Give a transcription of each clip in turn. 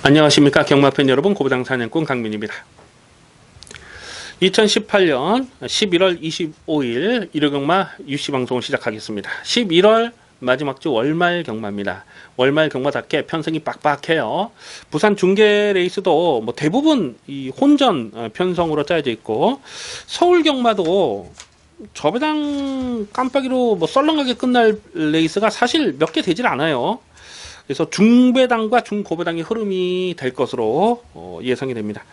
안녕하십니까 경마팬 여러분, 고부장 사냥꾼 강민입니다. 2018년 11월 25일 일요경마 UC방송을 시작하겠습니다. 11월 마지막 주 월말 경마입니다. 월말 경마답게 편성이 빡빡해요. 부산 중계 레이스도 대부분 이 혼전 편성으로 짜여져 있고, 서울 경마도 저배당 깜빡이로 썰렁하게 끝날 레이스가 사실 몇 개 되질 않아요. 그래서 중배당과 중고배당의 흐름이 될 것으로 예상이 됩니다.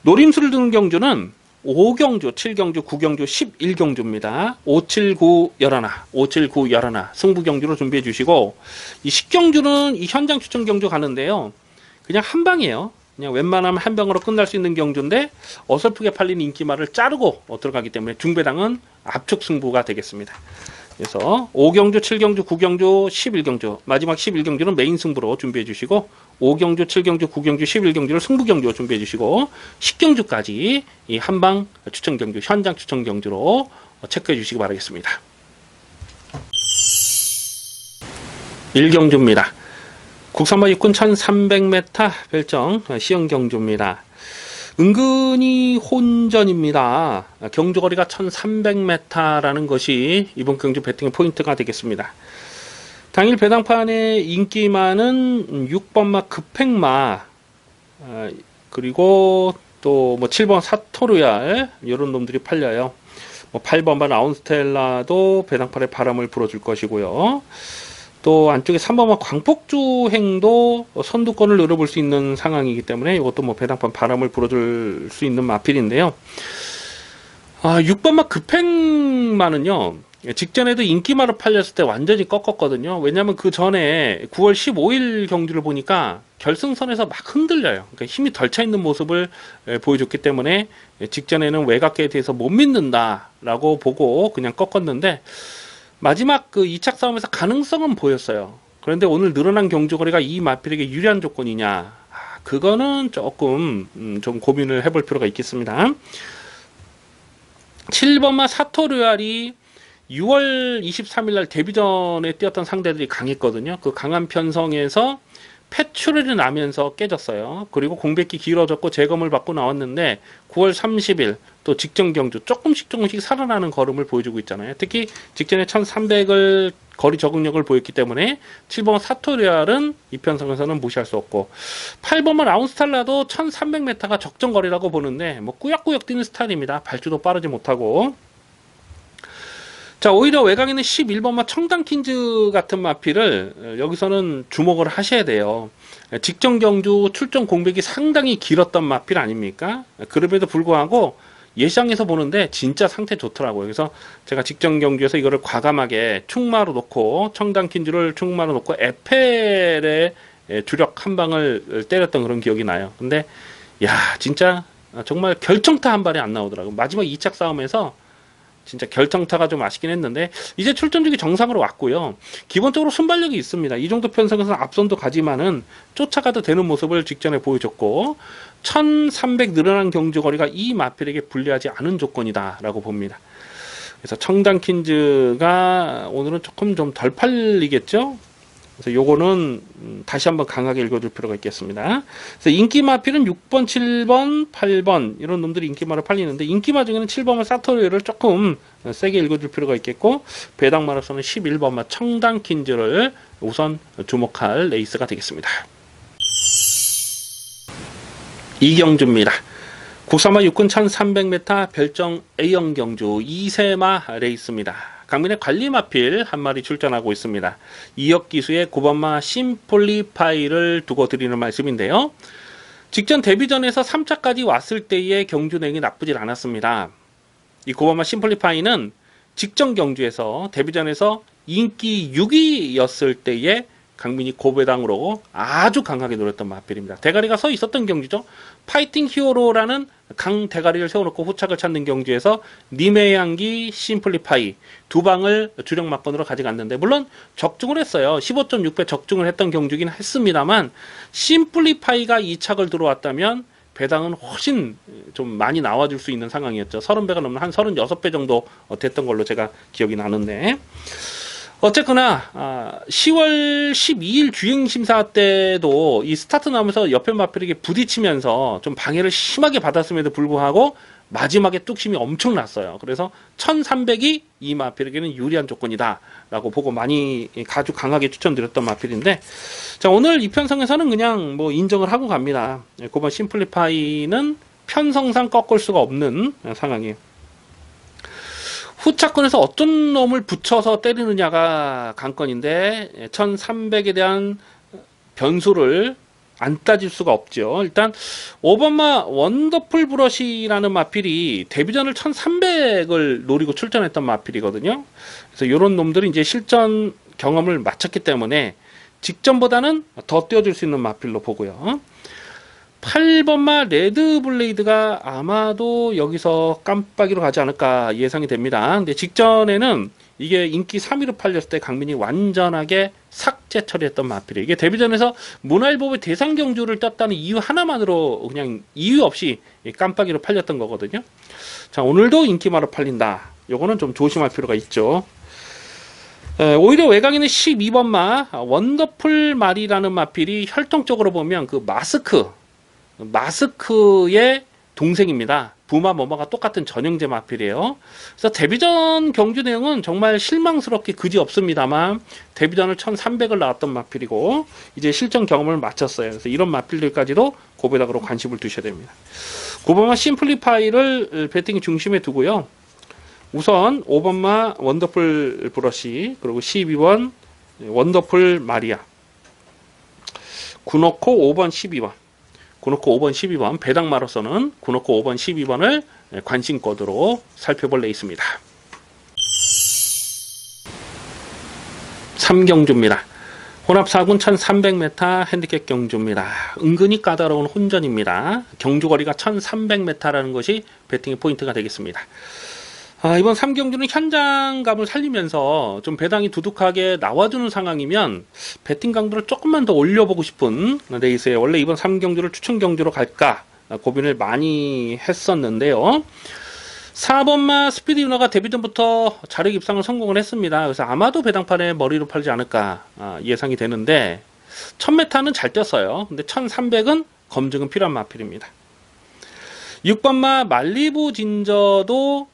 노림수를 두는 경주는 5경주, 7경주, 9경주, 11경주입니다. 5, 7, 9, 11, 5, 7, 9, 11 승부 경주로 준비해 주시고, 이 10경주는 이 현장 추천 경주 가는데요. 그냥 한 방이에요. 그냥 웬만하면 한 방으로 끝날 수 있는 경주인데 어설프게 팔린 인기말을 자르고 들어가기 때문에 중배당은 압축 승부가 되겠습니다. 그래서 5경주, 7경주, 9경주, 11경주, 마지막 11경주는 메인 승부로 준비해 주시고, 5경주, 7경주, 9경주, 11경주를 승부 경주로 준비해 주시고, 10경주까지 이 한방 추천 경주, 현장 추천 경주로 체크해 주시기 바라겠습니다. 1경주입니다. 국산마 육군 1300m 별정 시형 경주입니다. 은근히 혼전입니다. 경주거리가 1300m라는 것이 이번 경주 배팅의 포인트가 되겠습니다. 당일 배당판의 인기마는 6번마 급행마, 그리고 또 7번 사토르얄, 이런 놈들이 팔려요. 8번마 라운스텔라도 배당판에 바람을 불어줄 것이고요. 또 안쪽에 3번마 광폭주행도 선두권을 노려볼 수 있는 상황이기 때문에 이것도 배당판 바람을 불어줄 수 있는 마필인데요. 6번마 급행마는요, 직전에도 인기마로 팔렸을 때 완전히 꺾었거든요. 왜냐하면 그 전에 9월 15일 경주를 보니까 결승선에서 막 흔들려요. 그러니까 힘이 덜 차 있는 모습을 보여줬기 때문에 직전에는 외곽계에 대해서 못 믿는다라고 보고 그냥 꺾었는데, 마지막 그 2착 싸움에서 가능성은 보였어요. 그런데 오늘 늘어난 경주거리가 이 마필에게 유리한 조건이냐, 그거는 조금 좀 고민을 해볼 필요가 있겠습니다. 7번마 사토르얄이 6월 23일날 데뷔전에 뛰었던 상대들이 강했거든요. 그 강한 편성에서 패출이 나면서 깨졌어요. 그리고 공백기 길어졌고 재검을 받고 나왔는데 9월 30일 또 직전 경주 조금씩 살아나는 걸음을 보여주고 있잖아요. 특히 직전에 1300을 거리 적응력을 보였기 때문에 7번 사토르얄은 이 편성에서는 무시할 수 없고, 8번만 라운스탈라도 1300m가 적정거리라고 보는데 꾸역꾸역 뛰는 스타일입니다. 발주도 빠르지 못하고. 자, 오히려 외곽에는 11번마 청담킨즈 같은 마필을 여기서는 주목을 하셔야 돼요. 직전 경주 출전 공백이 상당히 길었던 마필 아닙니까? 그럼에도 불구하고 예상에서 보는데 진짜 상태 좋더라고요. 그래서 제가 직전 경주에서 이거를 과감하게 충마로 놓고, 청담킨즈를 충마로 놓고 에펠의 주력 한 방을 때렸던 그런 기억이 나요. 근데 야, 진짜 정말 결정타 한 발이 안 나오더라고요. 마지막 2착 싸움에서 진짜 결정타가 좀 아쉽긴 했는데, 이제 출전주기 정상으로 왔고요. 기본적으로 순발력이 있습니다. 이 정도 편성에서는 앞선도 가지만은 쫓아가도 되는 모습을 직전에 보여줬고, 1300 늘어난 경주거리가 이 마필에게 불리하지 않은 조건이다 라고 봅니다. 그래서 청담킨즈가 오늘은 조금 좀 덜 팔리겠죠. 그래서 요거는 다시 한번 강하게 읽어줄 필요가 있겠습니다. 그래서 인기마필은 6번, 7번, 8번 이런 놈들이 인기마로 팔리는데, 인기마 중에는 7번마 사토르얄을 조금 세게 읽어줄 필요가 있겠고, 배당마로서는 11번마 청담킨즈를 우선 주목할 레이스가 되겠습니다. 2경주입니다. 국산마 육군 1300m 별정 A형 경주 2세마 레이스입니다. 강민의 관리마필 한 마리 출전하고 있습니다. 2억 기수의 9번마 심폴리파이를 두고 드리는 말씀인데요. 직전 데뷔전에서 3차까지 왔을 때의 경주 내용이 나쁘질 않았습니다. 이 9번마 심폴리파이는 직전 경주에서 데뷔전에서 인기 6위였을 때의 강민이 고배당으로 아주 강하게 노렸던 마필입니다. 대가리가 서 있었던 경주죠. 파이팅 히어로라는 강 대가리를 세워놓고 후착을 찾는 경주에서 니메양기 심플리파이 두 방을 주력 막건으로 가져갔는데, 물론 적중을 했어요. 15.6배 적중을 했던 경주긴 했습니다만, 심플리파이가 2착을 들어왔다면 배당은 훨씬 좀 많이 나와줄 수 있는 상황이었죠. 30배가 넘는 한 36배 정도 됐던 걸로 제가 기억이 나는데, 어쨌거나 10월 12일 주행심사 때도 이 스타트 나면서 옆에 마필에게 부딪히면서 좀 방해를 심하게 받았음에도 불구하고 마지막에 뚝심이 엄청 났어요. 그래서 1300이 이 마필에게는 유리한 조건이다 라고 보고 많이 아주 강하게 추천드렸던 마필인데, 자, 오늘 이 편성에서는 그냥 뭐 인정을 하고 갑니다. 9번 심플리파이는 편성상 꺾을 수가 없는 상황이에요. 후차권에서 어떤 놈을 붙여서 때리느냐가 관건인데 1300에 대한 변수를 안 따질 수가 없죠. 일단 5번마 원더풀 브러쉬라는 마필이 데뷔전을 1300을 노리고 출전했던 마필이거든요. 그래서 이런 놈들이 이제 실전 경험을 마쳤기 때문에 직전보다는 더 띄워줄 수 있는 마필로 보고요. 8번마 레드블레이드가 아마도 여기서 깜빡이로 가지 않을까 예상이 됩니다. 근데 직전에는 이게 인기 3위로 팔렸을 때 강민이 완전하게 삭제 처리했던 마필이에요. 이게 데뷔전에서 문화일보의 대상 경주를 떴다는 이유 하나만으로 그냥 이유 없이 깜빡이로 팔렸던 거거든요. 자, 오늘도 인기마로 팔린다. 요거는 좀 조심할 필요가 있죠. 오히려 외곽에는 12번마 원더풀 말이라는 마필이 혈통적으로 보면 그 마스크의 동생입니다. 부마 머마가 똑같은 전형제 마필이에요. 그래서 데뷔전 경주 내용은 정말 실망스럽게 그지 없습니다만 데뷔전을 1300을 나왔던 마필이고 이제 실전 경험을 마쳤어요. 그래서 이런 마필들까지도 고배당으로 관심을 두셔야 됩니다. 9번마 심플리파이를 배팅 중심에 두고요. 우선 5번마 원더풀 브러쉬, 그리고 12번 원더풀 마리아, 9놓고 5번 12번, 9놓고 5번 12번 배당마로서는 9놓고 5번 12번을 관심거드로 살펴볼 래 있습니다. 3경주입니다. 혼합 4군 1300m 핸디캡 경주입니다. 은근히 까다로운 혼전입니다. 경주거리가 1300m라는 것이 배팅의 포인트가 되겠습니다. 이번 3경주는 현장감을 살리면서 좀 배당이 두둑하게 나와주는 상황이면 배팅 강도를 조금만 더 올려보고 싶은 레이스에 원래 이번 3경주를 추천 경주로 갈까 고민을 많이 했었는데요. 4번마 스피드 유너가 데뷔전부터 자력 입상을 성공을 했습니다. 그래서 아마도 배당판에 머리로 팔지 않을까 예상이 되는데 1000m는 잘 뛰었어요. 근데 1300은 검증은 필요한 마필입니다. 6번마 말리부 진저도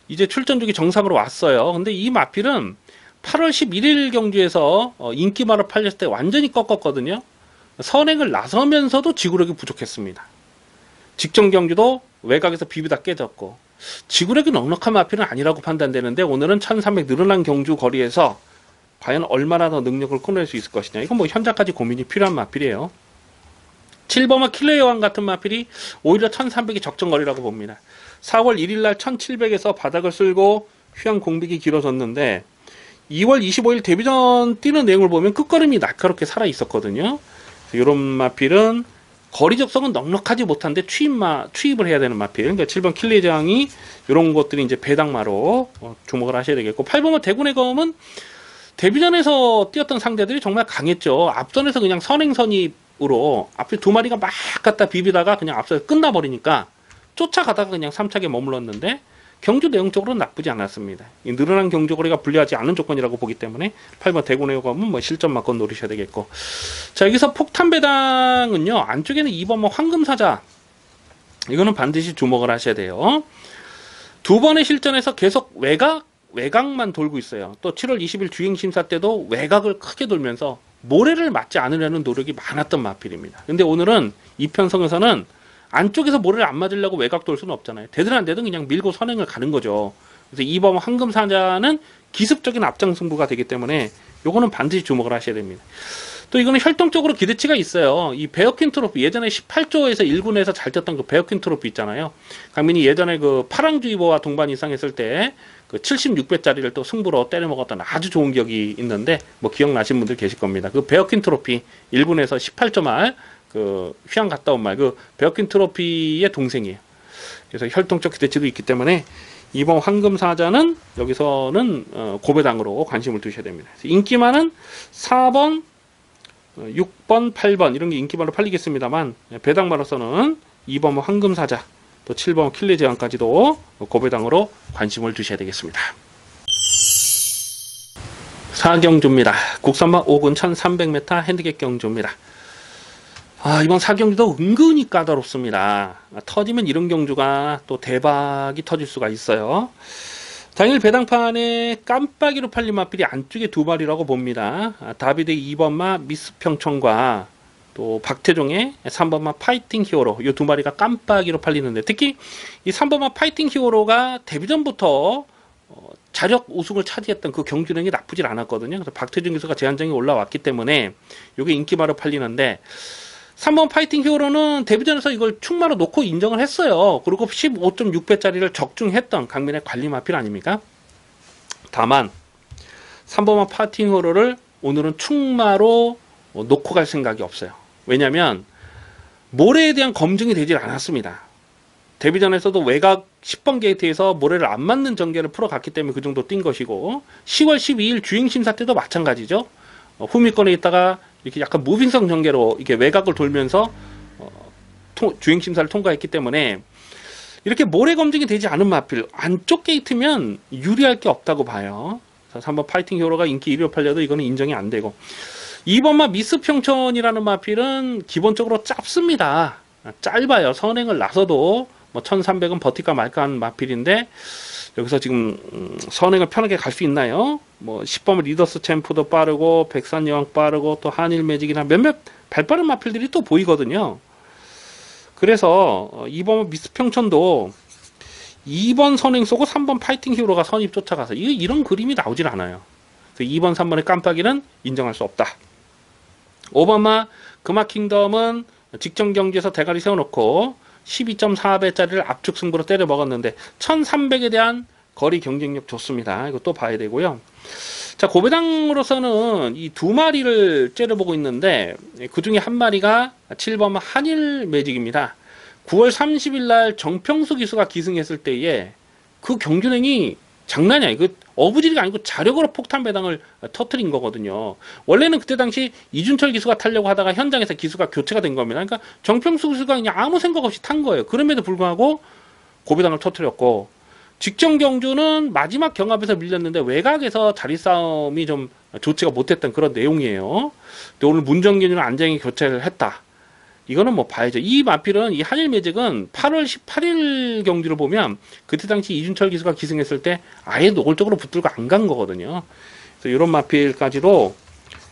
이제 출전 주기 정상으로 왔어요. 근데 이 마필은 8월 11일 경주에서 인기마로 팔렸을 때 완전히 꺾었거든요. 선행을 나서면서도 지구력이 부족했습니다. 직전 경주도 외곽에서 비비다 깨졌고 지구력이 넉넉한 마필은 아니라고 판단되는데 오늘은 1300 늘어난 경주 거리에서 과연 얼마나 더 능력을 꺼낼 수 있을 것이냐. 이건 뭐 현장까지 고민이 필요한 마필이에요. 7번마 킬러 여왕 같은 마필이 오히려 1300이 적정거리라고 봅니다. 4월 1일날 1700에서 바닥을 쓸고 휴양 공백이 길어졌는데 2월 25일 데뷔전 뛰는 내용을 보면 끝걸음이 날카롭게 살아 있었거든요. 이런 마필은 거리 적성은 넉넉하지 못한데 추입을 해야 되는 마필. 그러니까 7번 킬레장이 이런 것들이 이제 배당마로 주목을 하셔야 되겠고, 8번은 대군의 검은 데뷔전에서 뛰었던 상대들이 정말 강했죠. 앞선에서 그냥 선행선입으로 앞에 두 마리가 막 갖다 비비다가 그냥 앞서서 끝나버리니까 쫓아가다가 그냥 3차게 머물렀는데 경주 내용적으로는 나쁘지 않았습니다. 이 늘어난 경주거리가 불리하지 않은 조건이라고 보기 때문에 8번 대군의 검은 뭐 실전 막건 노리셔야 되겠고, 자, 여기서 폭탄 배당은요, 안쪽에는 2번 뭐 황금사자, 이거는 반드시 주목을 하셔야 돼요. 두 번의 실전에서 계속 외곽만 돌고 있어요. 또 7월 20일 주행심사 때도 외곽을 크게 돌면서 모래를 맞지 않으려는 노력이 많았던 마필입니다. 근데 오늘은 이 편성에서는 안쪽에서 모래를 안 맞으려고 외곽 돌 수는 없잖아요. 되든 안 되든 그냥 밀고 선행을 가는 거죠. 그래서 2번 황금사자는 기습적인 앞장 승부가 되기 때문에 요거는 반드시 주목을 하셔야 됩니다. 또 이거는 혈통적으로 기대치가 있어요. 이 베어킨 트로피, 예전에 18조에서 1군에서 잘 뛰었던 그 베어킨 트로피 있잖아요. 강민이 예전에 그 파랑주의보와 동반 이상했을 때 그 76배짜리를 또 승부로 때려 먹었던 아주 좋은 기억이 있는데 뭐 기억나시는 분들 계실 겁니다. 그 베어킨 트로피 1군에서 18조 말 그 휴양 갔다 온 말, 그 베어킨 트로피의 동생이에요. 그래서 혈통적 기대치도 있기 때문에 이번 황금사자는 여기서는 고배당으로 관심을 두셔야 됩니다. 인기만은 4번, 6번, 8번 이런 게 인기만으로 팔리겠습니다만 배당마로서는 2번 황금사자, 또 7번 킬레제왕까지도 고배당으로 관심을 두셔야 되겠습니다. 4경주입니다. 국산마 5군 1300m 핸디캡 경주입니다. 이번 4경주도 은근히 까다롭습니다. 터지면 이런 경주가 또 대박이 터질 수가 있어요. 당일 배당판에 깜빡이로 팔린 마필이 안쪽에 두 마리라고 봅니다. 다비드 2번마 미스 평촌과 또 박태종의 3번마 파이팅 히어로, 이 두 마리가 깜빡이로 팔리는데, 특히 이 3번마 파이팅 히어로가 데뷔전부터 자력 우승을 차지했던 그 경주력이 나쁘질 않았거든요. 그래서 박태종 기수가 제한정에 올라왔기 때문에 이게 인기마로 팔리는데, 3번 파이팅 히어로는 데뷔전에서 이걸 충마로 놓고 인정을 했어요. 그리고 15.6배짜리를 적중했던 강민의 관리 마필 아닙니까? 다만 3번마 파이팅 히어로를 오늘은 충마로 놓고 갈 생각이 없어요. 왜냐하면 모래에 대한 검증이 되질 않았습니다. 데뷔전에서도 외곽 10번 게이트에서 모래를 안 맞는 전개를 풀어갔기 때문에 그 정도 뛴 것이고, 10월 12일 주행심사 때도 마찬가지죠. 후미권에 있다가 이렇게 약간 무빙성 전개로 이렇게 외곽을 돌면서 주행심사를 통과했기 때문에 이렇게 모래 검증이 되지 않은 마필, 안쪽 게이트면 유리할 게 없다고 봐요. 그래서 3번 파이팅 히어로가 인기 1위로 팔려도 이거는 인정이 안 되고, 2번마 미스 평촌이라는 마필은 기본적으로 짧습니다. 짧아요. 선행을 나서도 뭐 1300은 버틸까 말까 하는 마필인데, 여기서 지금 선행을 편하게 갈 수 있나요? 뭐 10번 리더스 챔프도 빠르고 백산여왕 빠르고 또 한일 매직이나 몇몇 발빠른 마필들이 또 보이거든요. 그래서 2번 미스 평촌도 2번 선행 쏘고 3번 파이팅 히어로가 선입 쫓아가서 이런 그림이 나오질 않아요. 그래서 2번 3번의 깜빡이는 인정할 수 없다. 5번마 금화킹덤은 직전 경기에서 대가리 세워놓고 12.4배짜리를 압축 승부로 때려 먹었는데 1300에 대한 거리 경쟁력 좋습니다. 이거 또 봐야 되고요. 자, 고배당으로서는 이 두 마리를 째려보고 있는데, 그 중에 한 마리가 7번 한일 매직입니다. 9월 30일 날 정평수 기수가 기승했을 때에 그 경주행이 장난이 아니고 어부지리가 아니고 자력으로 폭탄 배당을 터트린 거거든요. 원래는 그때 당시 이준철 기수가 타려고 하다가 현장에서 기수가 교체가 된 겁니다. 그러니까 정평수 기수가 그냥 아무 생각 없이 탄 거예요. 그럼에도 불구하고 고배당을 터트렸고, 직전 경주는 마지막 경합에서 밀렸는데 외곽에서 자리 싸움이 좀 좋지가 못했던 그런 내용이에요. 근데 오늘 문정균이랑 안장이 교체를 했다. 이거는 뭐 봐야죠. 이 마필은, 이 한일 매직은 8월 18일 경주를 보면 그때 당시 이준철 기수가 기승했을 때 아예 노골적으로 붙들고 안 간 거거든요. 그래서 이런 마필까지도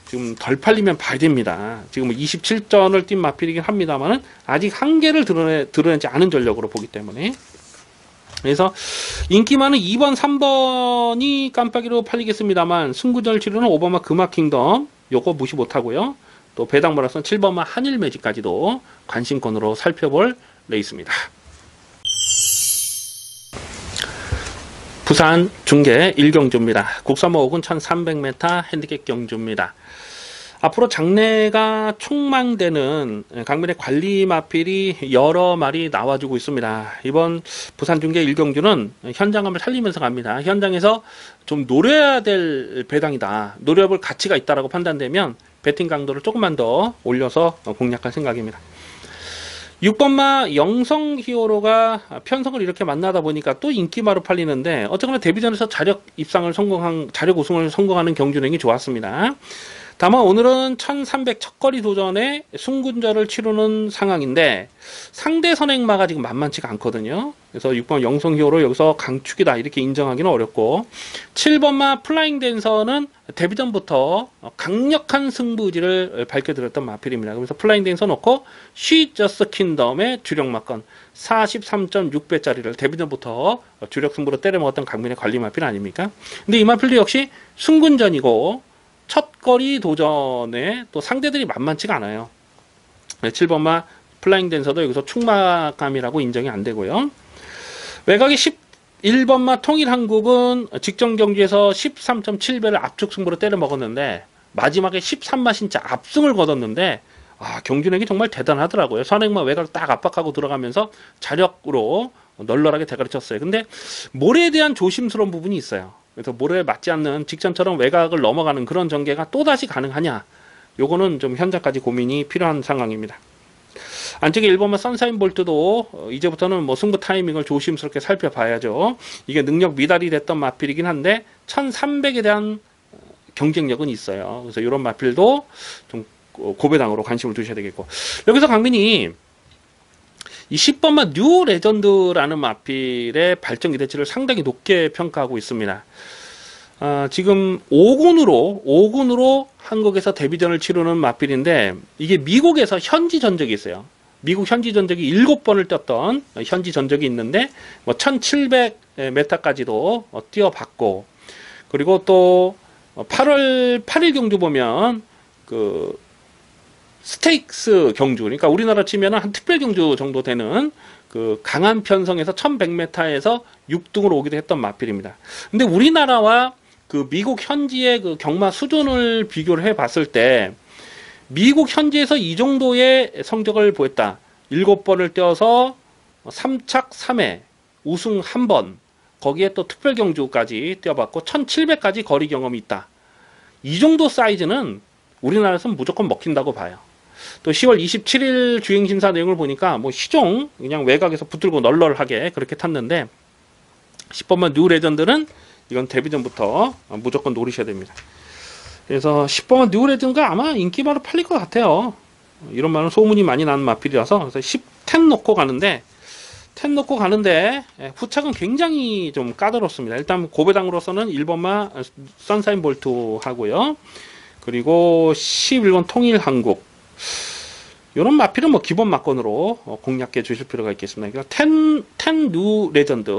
지금 덜 팔리면 봐야 됩니다. 지금 27전을 뛴 마필이긴 합니다만은 아직 한계를 드러내지 않은 전력으로 보기 때문에. 그래서 인기 많은 2번, 3번이 깜빡이로 팔리겠습니다만, 승부전을 치르는 5번마 금화킹덤 요거 무시 못하고요. 또 배당모라선 7번마 한일 매직까지도 관심권으로 살펴볼 레이스입니다. 부산 중계 1경주입니다. 국산마 5군 1300m 핸디캡 경주입니다. 앞으로 장래가 촉망되는 강민의 관리 마필이 여러 마리 나와주고 있습니다. 이번 부산 중계 1경주는 현장감을 살리면서 갑니다. 현장에서 좀 노려야 될 배당이다, 노려볼 가치가 있다라고 판단되면 배팅 강도를 조금만 더 올려서 공략할 생각입니다. 6번마 영성 히어로가 편성을 이렇게 만나다 보니까 또 인기마로 팔리는데, 어쨌거나 데뷔전에서 자력 우승을 성공하는 경주행이 좋았습니다. 다만 오늘은 1300 첫거리 도전에 승군절을 치르는 상황인데 상대 선행마가 지금 만만치가 않거든요. 그래서 6번 영성 히어로 여기서 강축이다 이렇게 인정하기는 어렵고, 7번마 플라잉 댄서는 데뷔전부터 강력한 승부지를 밝혀드렸던 마필입니다. 그래서 플라잉 댄서 놓고 She Just Kingdom의 주력마건 43.6배짜리를 데뷔전부터 주력 승부로 때려먹었던 강민의 관리 마필 아닙니까? 근데 이 마필도 역시 승군전이고 첫 거리 도전에 또 상대들이 만만치가 않아요. 7번마 플라잉 댄서도 여기서 충마감이라고 인정이 안 되고요. 외곽이 11번마 통일한국은 직전 경기에서 13.7배를 압축 승부로 때려 먹었는데 마지막에 13마 진짜 압승을 거뒀는데, 경준액이 정말 대단하더라고요. 선행마 외곽을 딱 압박하고 들어가면서 자력으로 널널하게 대가리 쳤어요. 근데 모래에 대한 조심스러운 부분이 있어요. 그래서 모래에 맞지 않는 직전처럼 외곽을 넘어가는 그런 전개가 또다시 가능하냐, 요거는 좀 현장까지 고민이 필요한 상황입니다. 안쪽에 1번마 선샤인 볼트도 이제부터는 뭐 승부 타이밍을 조심스럽게 살펴봐야죠. 이게 능력 미달이 됐던 마필이긴 한데 1300에 대한 경쟁력은 있어요. 그래서 이런 마필도 좀 고배당으로 관심을 두셔야 되겠고, 여기서 강민이 이 10번마 뉴 레전드라는 마필의 발전 기대치를 상당히 높게 평가하고 있습니다. 지금 5군으로 한국에서 데뷔전을 치르는 마필인데, 이게 미국에서 현지 전적이 있어요. 미국 현지 전적이 7번을 떴던 현지 전적이 있는데, 뭐 1700m까지도 뛰어봤고, 그리고 또 8월 8일 경주 보면 그 스테이크스 경주, 그러니까 우리나라 치면 한 특별 경주 정도 되는 그 강한 편성에서 1100m에서 6등으로 오기도 했던 마필입니다. 근데 우리나라와 그 미국 현지의 그 경마 수준을 비교를 해 봤을 때, 미국 현지에서 이 정도의 성적을 보였다. 7번을 뛰어서 3착 3회, 우승 1번, 거기에 또 특별 경주까지 뛰어봤고 1700까지 거리 경험이 있다. 이 정도 사이즈는 우리나라에서는 무조건 먹힌다고 봐요. 또 10월 27일 주행심사 내용을 보니까 뭐 시종 그냥 외곽에서 붙들고 널널하게 그렇게 탔는데, 10번만 뉴 레전드는 이건 데뷔전부터 무조건 노리셔야 됩니다. 그래서 10번만 뉴 레전드가 아마 인기바로 팔릴 것 같아요. 이런 말은 소문이 많이 나는 마필이라서. 그래서 10 놓고 가는데, 후착은 굉장히 좀 까다롭습니다. 일단 고배당으로서는 1번마 선샤인 볼트 하고요. 그리고 11번 통일한국. 이런 마필은 뭐 기본 막건으로 공략해 주실 필요가 있겠습니다. 그러니까 10 뉴 레전드,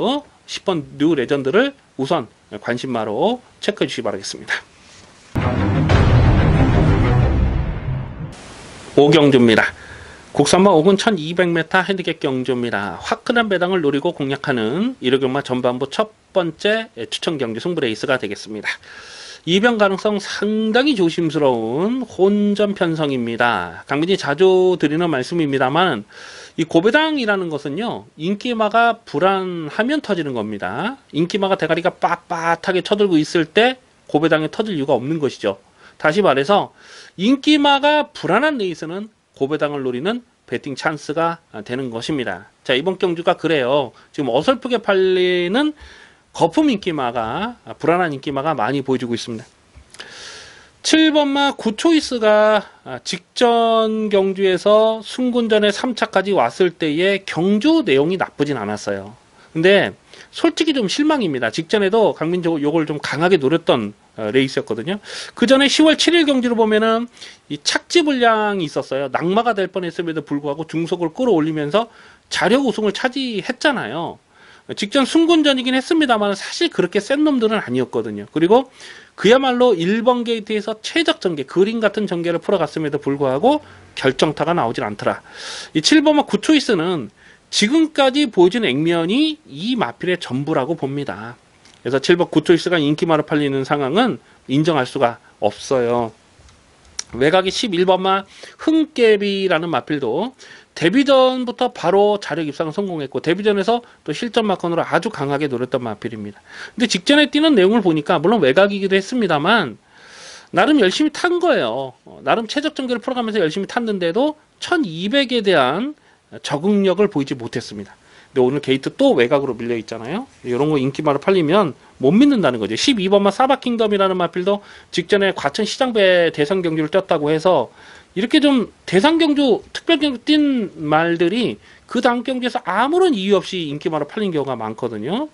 10번 뉴 레전드를 우선 관심마로 체크해 주시기 바라겠습니다. 5경주입니다. 국산마 5군 1200m 핸디캡 경주입니다. 화끈한 배당을 노리고 공략하는 1호 경마 전반부 첫 번째 추천 경주 승부 레이스가 되겠습니다. 이변 가능성 상당히 조심스러운 혼전 편성입니다. 강민이 자주 드리는 말씀입니다만, 이 고배당이라는 것은요, 인기마가 불안하면 터지는 겁니다. 인기마가 대가리가 빳빳하게 쳐들고 있을 때 고배당에 터질 이유가 없는 것이죠. 다시 말해서 인기마가 불안한 레이스는 고배당을 노리는 배팅 찬스가 되는 것입니다. 자, 이번 경주가 그래요. 지금 어설프게 팔리는 거품 인기마가, 불안한 인기마가 많이 보여주고 있습니다. 7번마 구초이스가 직전 경주에서 순군전에 3차까지 왔을 때의 경주 내용이 나쁘진 않았어요. 근데 솔직히 좀 실망입니다. 직전에도 강민조 요걸 좀 강하게 노렸던 레이스였거든요. 그 전에 10월 7일 경주를 보면은 이 착지 불량이 있었어요. 낙마가 될 뻔했음에도 불구하고 중속을 끌어올리면서 자력 우승을 차지했잖아요. 직전 순군전이긴 했습니다만 사실 그렇게 센 놈들은 아니었거든요. 그리고 그야말로 1번 게이트에서 최적 전개, 그림 같은 전개를 풀어갔음에도 불구하고 결정타가 나오질 않더라. 이 7번마 구초이스는 지금까지 보여준 액면이 이 마필의 전부라고 봅니다. 그래서 7번 구초이스가 인기마로 팔리는 상황은 인정할 수가 없어요. 외곽이 11번마 흥깨비라는 마필도 데뷔전부터 바로 자력 입상을 성공했고, 데뷔전에서 또 실전 마컨으로 아주 강하게 노렸던 마필입니다. 근데 직전에 뛰는 내용을 보니까 물론 외곽이기도 했습니다만 나름 열심히 탄 거예요. 나름 최적 전개를 풀어가면서 열심히 탔는데도 1200에 대한 적응력을 보이지 못했습니다. 근데 오늘 게이트 또 외곽으로 밀려 있잖아요. 이런 거 인기마로 팔리면 못 믿는다는 거죠. 12번마 사바킹덤이라는 마필도 직전에 과천 시장배 대선 경주를 뛰었다고 해서 이렇게 좀 대상 경주, 특별 경주 뛴 말들이 그 다음 경주에서 아무런 이유 없이 인기마로 팔린 경우가 많거든요.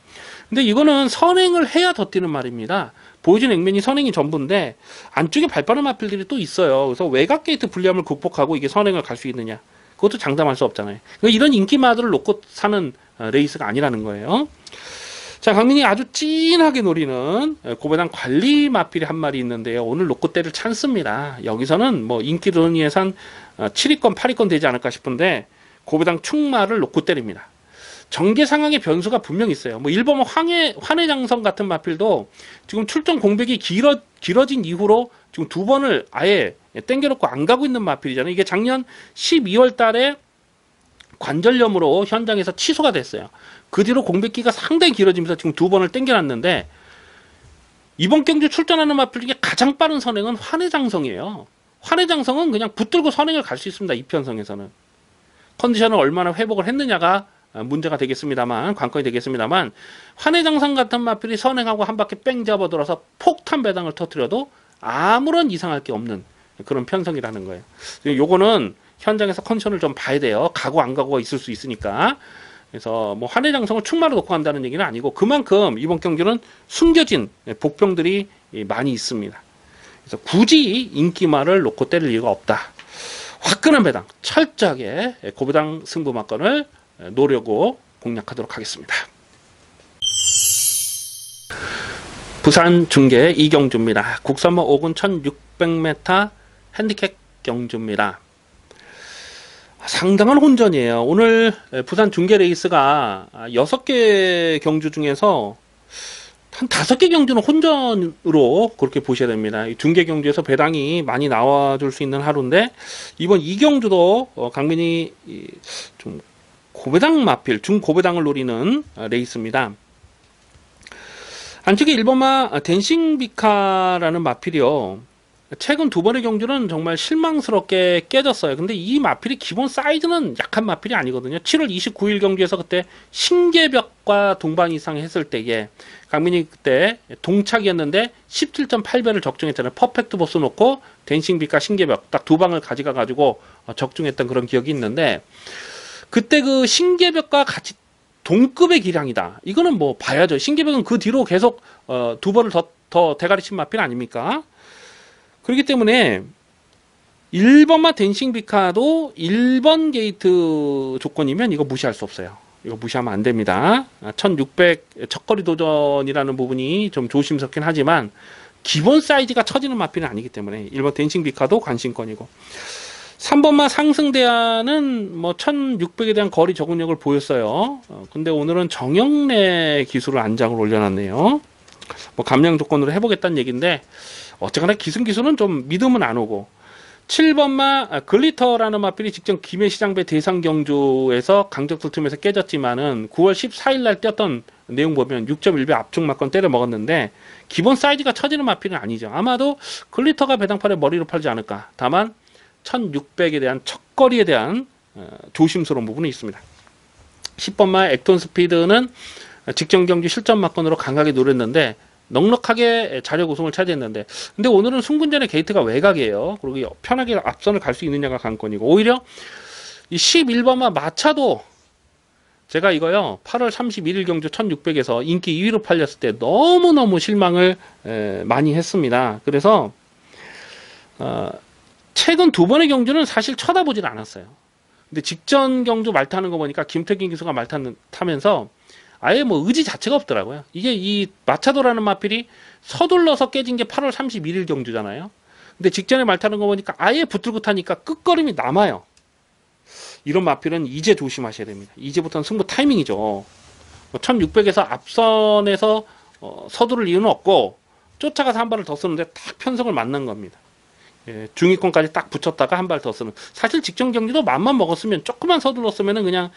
근데 이거는 선행을 해야 더 뛰는 말입니다. 보여준 액면이 선행이 전부인데 안쪽에 발빠른 마필들이 또 있어요. 그래서 외곽 게이트 불리함을 극복하고 이게 선행을 갈 수 있느냐, 그것도 장담할 수 없잖아요. 그러니까 이런 인기마들을 놓고 사는 레이스가 아니라는 거예요. 자, 강민이 아주 찐하게 노리는 고배당 관리 마필이 한 마리 있는데요. 오늘 놓고 때릴 찬스입니다. 여기서는 뭐 인기 드론 예산 7위권, 8위권 되지 않을까 싶은데 고배당 충마를 놓고 때립니다. 전개 상황의 변수가 분명히 있어요. 뭐 1번 환해장성 같은 마필도 지금 출전 공백이 길어진 이후로 지금 2번을 아예 땡겨놓고 안 가고 있는 마필이잖아요. 이게 작년 12월 달에 관절염으로 현장에서 취소가 됐어요. 그 뒤로 공백기가 상당히 길어지면서 지금 2번을 땡겨놨는데, 이번 경주 출전하는 마필 중에 가장 빠른 선행은 환해장성이에요. 환해장성은 그냥 붙들고 선행을 갈 수 있습니다. 이편성에서는. 컨디션을 얼마나 회복을 했느냐가 문제가 되겠습니다만, 관건이 되겠습니다만, 환해장성 같은 마필이 선행하고 한 바퀴 뺑 잡아 돌아서 폭탄 배당을 터뜨려도 아무런 이상할 게 없는 그런 편성이라는 거예요. 요거는 현장에서 컨디션을 좀 봐야 돼요. 가고 안 가고가 있을 수 있으니까. 그래서 뭐 한해장성을 충마로 놓고 간다는 얘기는 아니고 그만큼 이번 경주는 숨겨진 복병들이 많이 있습니다. 그래서 굳이 인기말을 놓고 때릴 이유가 없다. 화끈한 배당, 철저하게 고배당 승부막건을 노려고 공략하도록 하겠습니다. 부산 중계 이경주입니다. 국산모 5군 1600m 핸디캡 경주입니다. 상당한 혼전이에요. 오늘 부산 중계 레이스가 6개 경주 중에서 한 5개 경주는 혼전으로 그렇게 보셔야 됩니다. 중계 경주에서 배당이 많이 나와줄 수 있는 하루인데 이번 이 경주도 강민이 좀 고배당 마필, 중고배당을 노리는 레이스입니다. 안쪽에 1번마 댄싱비카라는 마필이요. 최근 두 번의 경주는 정말 실망스럽게 깨졌어요. 근데 이 마필이 기본 사이즈는 약한 마필이 아니거든요. 7월 29일 경주에서 그때 신계벽과 동반 이상 했을 때에 강민이 그때 동착이었는데 17.8배를 적중했잖아요. 퍼펙트 보스 놓고 댄싱비카 신계벽 딱 두 방을 가져가 가지고 적중했던 그런 기억이 있는데 그때 그 신계벽과 같이 동급의 기량이다. 이거는 뭐 봐야죠. 신계벽은 그 뒤로 계속 두 번을 더 대가리 친 마필 아닙니까? 그렇기 때문에 1번마 댄싱비카도 1번 게이트 조건이면 이거 무시할 수 없어요. 이거 무시하면 안 됩니다. 1600 첫거리 도전이라는 부분이 좀 조심스럽긴 하지만 기본 사이즈가 처지는 마필은 아니기 때문에 1번 댄싱비카도 관심권이고 3번마 상승대안은 뭐 1600에 대한 거리 적응력을 보였어요. 근데 오늘은 정영래 기술을 안장을 올려놨네요. 뭐 감량 조건으로 해보겠다는 얘기인데 어쨌거나 기승기술은 좀 믿음은 안 오고 7번마 글리터라는 마필이 직전 김해시장배 대상 경주에서 강적들 틈에서 깨졌지만은 9월 14일 날 뛰었던 내용 보면 6.1배 압축 막건 때려 먹었는데 기본 사이즈가 처지는 마필은 아니죠. 아마도 글리터가 배당팔에 머리로 팔지 않을까. 다만 1600에 대한 첫거리에 대한 조심스러운 부분이 있습니다. 10번마 액톤 스피드는 직전 경기 실전 막건으로 강하게 노렸는데 넉넉하게 자력 우승을 차지했는데 근데 오늘은 승분전의 게이트가 외곽이에요. 그리고 편하게 앞선을 갈 수 있느냐가 관건이고 오히려 이 11번마 마차도 제가 이거요 8월 31일 경주 1600에서 인기 2위로 팔렸을 때 너무너무 실망을 많이 했습니다. 그래서 최근 두 번의 경주는 사실 쳐다보질 않았어요. 근데 직전 경주 말 타는 거 보니까 김태균 기수가 말 타면서 아예 뭐 의지 자체가 없더라고요. 이게 이 마차도라는 마필이 서둘러서 깨진 게 8월 31일 경주잖아요. 근데 직전에 말 타는 거 보니까 아예 붙들고 타니까 끝걸음이 남아요. 이런 마필은 이제 조심하셔야 됩니다. 이제부터는 승부 타이밍이죠. 1600에서 앞선에서 서두를 이유는 없고 쫓아가서 한 발을 더 쓰는데 딱 편성을 만난 겁니다. 예, 중위권까지 딱 붙였다가 한 발 더 쓰는. 사실 직전 경기도 맘만 먹었으면 조금만 서둘렀으면 그냥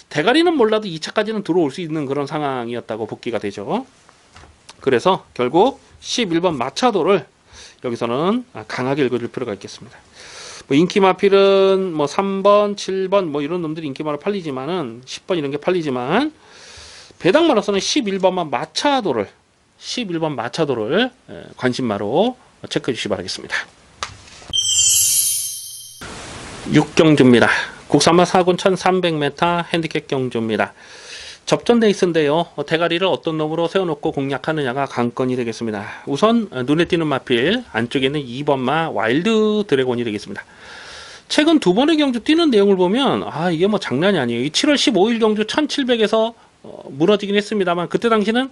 대가리는 몰라도 2차까지는 들어올 수 있는 그런 상황이었다고 복귀가 되죠. 그래서 결국 11번 마차도를 여기서는 강하게 읽어줄 필요가 있겠습니다. 뭐 인기 마필은 뭐 3번, 7번 뭐 이런 놈들이 인기마로 팔리지만은 10번 이런 게 팔리지만 배당마로서는 11번만 마차도를 11번 마차도를 관심마로 체크해 주시기 바라겠습니다. 6경주입니다. 국산마 4군 1300m 핸디캡 경주입니다. 접전 레이스인데요. 대가리를 어떤 놈으로 세워놓고 공략하느냐가 관건이 되겠습니다. 우선 눈에 띄는 마필 안쪽에는 2번마 와일드 드래곤이 되겠습니다. 최근 두 번의 경주 뛰는 내용을 보면 이게 뭐 장난이 아니에요. 7월 15일 경주 1700에서 무너지긴 했습니다만 그때 당시는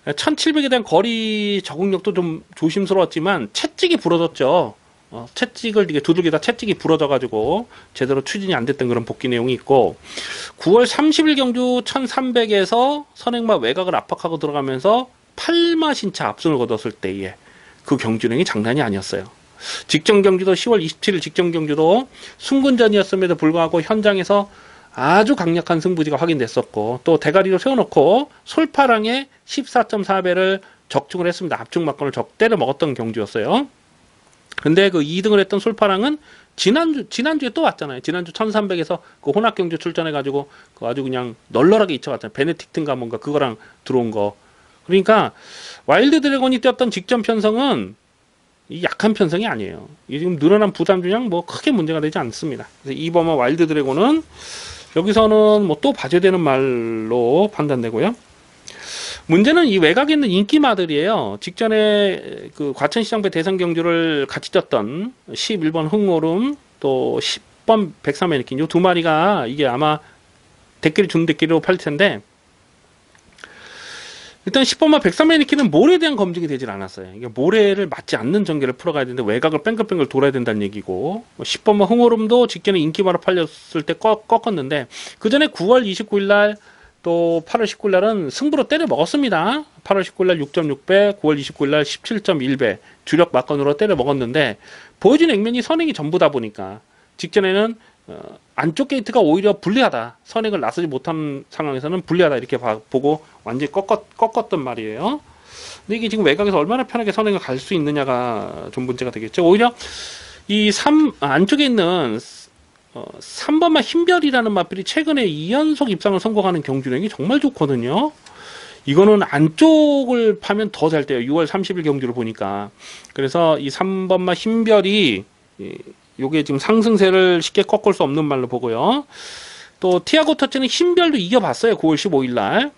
1700에 대한 거리 적응력도 좀 조심스러웠지만 채찍이 부러졌죠. 채찍을 이게 두들기다 채찍이 부러져가지고 제대로 추진이 안 됐던 그런 복귀 내용이 있고 9월 30일 경주 1300에서 선행마 외곽을 압박하고 들어가면서 8마 신차 압승을 거뒀을 때에 그 경주력이 장난이 아니었어요. 직전 경주도 10월 27일 직전 경주도 승군전이었음에도 불구하고 현장에서 아주 강력한 승부지가 확인됐었고 또 대가리로 세워놓고 솔파랑에 14.4배를 적중을 했습니다. 압축 막건을 때려 먹었던 경주였어요. 근데 그 2등을 했던 솔파랑은 지난주에 또 왔잖아요. 지난주 1300에서 그 혼합경주 출전해가지고 그 아주 그냥 널널하게 이쳐갔잖아요. 베네딕튼가 뭔가 그거랑 들어온 거. 그러니까 와일드 드래곤이 뛰었던 직전 편성은 이 약한 편성이 아니에요. 이 지금 늘어난 부담 중량 뭐 크게 문제가 되지 않습니다. 그래서 2번은 와일드 드래곤은 여기서는 뭐 또 봐줘야 되는 말로 판단되고요. 문제는 이 외곽에 있는 인기마들이에요. 직전에 그 과천시장배 대선 경주를 같이 떴던 11번 흥오름 또 10번 백삼매니킨 요 두 마리가 이게 아마 대끼리 준 대끼리로 팔릴 텐데, 일단 10번마 백삼매니킨은 모래에 대한 검증이 되질 않았어요. 이게 모래를 맞지 않는 전개를 풀어가야 되는데 외곽을 뺑글뺑글 돌아야 된다는 얘기고, 10번마 흥오름도 직전에 인기마로 팔렸을 때 꺾었는데 그 전에 9월 29일 날 또 8월 19일 날은 승부로 때려 먹었습니다. 8월 19일 날 6.6배, 9월 29일 날 17.1배 주력 막건으로 때려 먹었는데, 보여준 액면이 선행이 전부다 보니까 직전에는 안쪽 게이트가 오히려 불리하다, 선행을 나서지 못한 상황에서는 불리하다 이렇게 보고 완전히 꺾었던 말이에요. 근데 이게 지금 외곽에서 얼마나 편하게 선행을 갈 수 있느냐가 좀 문제가 되겠죠. 오히려 이 안쪽에 있는 3번마 흰별이라는 마필이 최근에 2연속 입상을 성공하는 경주력이 정말 좋거든요. 이거는 안쪽을 파면 더 잘 돼요. 6월 30일 경주를 보니까. 그래서 이 3번마 흰별이 요게 지금 상승세를 쉽게 꺾을 수 없는 말로 보고요. 또 티아고 터치는 흰별도 이겨봤어요. 9월 15일 날.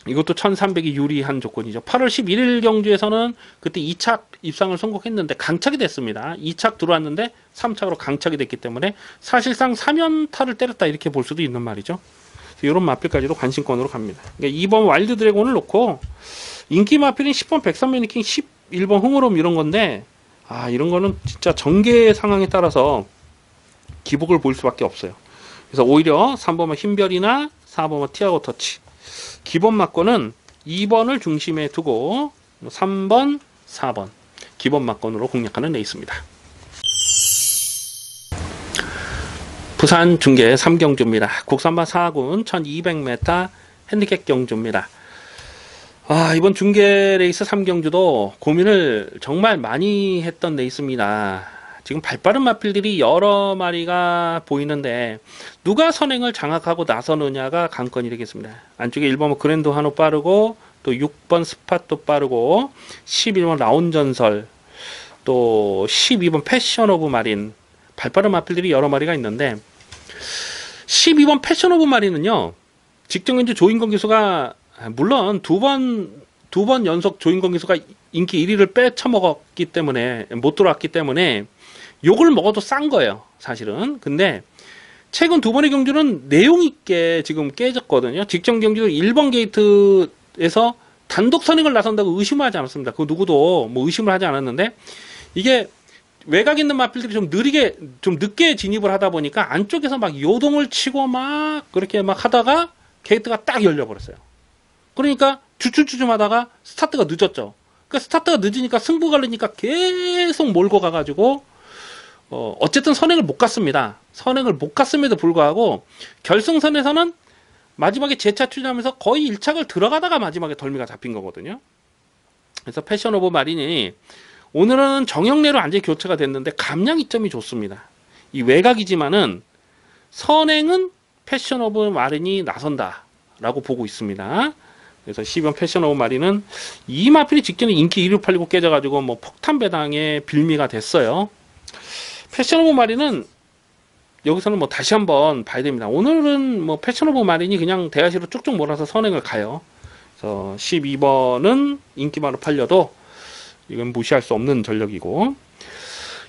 이것도 1300이 유리한 조건이죠. 8월 11일 경주에서는 그때 2착 입상을 성공했는데 강착이 됐습니다. 2착 들어왔는데 3착으로 강착이 됐기 때문에 사실상 3연타를 때렸다 이렇게 볼 수도 있는 말이죠. 이런 마필까지도 관심권으로 갑니다. 그러니까 2번 와일드 드래곤을 놓고 인기 마필인 10번 백삼매니킹, 11번 흥오름 이런 건데, 이런 거는 진짜 전개 상황에 따라서 기복을 보일 수밖에 없어요. 그래서 오히려 3번마 흰별이나 4번마 티아고 터치, 기본 막건은 2번을 중심에 두고 3번, 4번 기본 막건으로 공략하는 레이스입니다. 부산 중계 3경주입니다. 국산마 4군 1200m 핸디캡 경주입니다. 이번 중계 레이스 3경주도 고민을 정말 많이 했던 레이스입니다. 지금 발빠른 마필들이 여러 마리가 보이는데 누가 선행을 장악하고 나서느냐가 관건이 되겠습니다. 안쪽에 1번 그랜드 한호 빠르고, 또 6번 스팟도 빠르고, 11번 라운전설, 또 12번 패션 오브 마린, 발빠른 마필들이 여러 마리가 있는데 12번 패션 오브 마린은요, 직전경주 조인권 기수가 물론 두 번 연속 조인권 기수가 인기 1위를 빼쳐먹었기 때문에 못 들어왔기 때문에 욕을 먹어도 싼 거예요, 사실은. 근데 최근 두 번의 경주는 내용 있게 지금 깨졌거든요. 직전 경주도 1번 게이트에서 단독 선행을 나선다고 의심하지 않았습니다. 그 누구도 뭐 의심을 하지 않았는데, 이게 외곽 있는 마필들이 좀 늦게 진입을 하다 보니까 안쪽에서 막 요동을 치고 막 그렇게 막 하다가 게이트가 딱 열려버렸어요. 그러니까 주춤주춤 하다가 스타트가 늦었죠. 그러니까 스타트가 늦으니까 승부 가려니까 계속 몰고 가가지고 어쨌든 선행을 못 갔습니다. 선행을 못 갔음에도 불구하고 결승선에서는 마지막에 재차 추진하면서 거의 1착을 들어가다가 마지막에 덜미가 잡힌 거거든요. 그래서 패션 오브 마린이 오늘은 정형내로 완전히 교체가 됐는데 감량 이점이 좋습니다. 이 외곽이지만은 선행은 패션 오브 마린이 나선다 라고 보고 있습니다. 그래서 12번 패션 오브 마린은 이 마필이 직전에 인기 1위 팔리고 깨져가지고 뭐 폭탄 배당의 빌미가 됐어요. 패션 오브 마린은 여기서는 뭐 다시 한번 봐야 됩니다. 오늘은 뭐 패션 오브 마린이 그냥 대하시로 쭉쭉 몰아서 선행을 가요. 그래서 12번은 인기마로 팔려도 이건 무시할 수 없는 전력이고,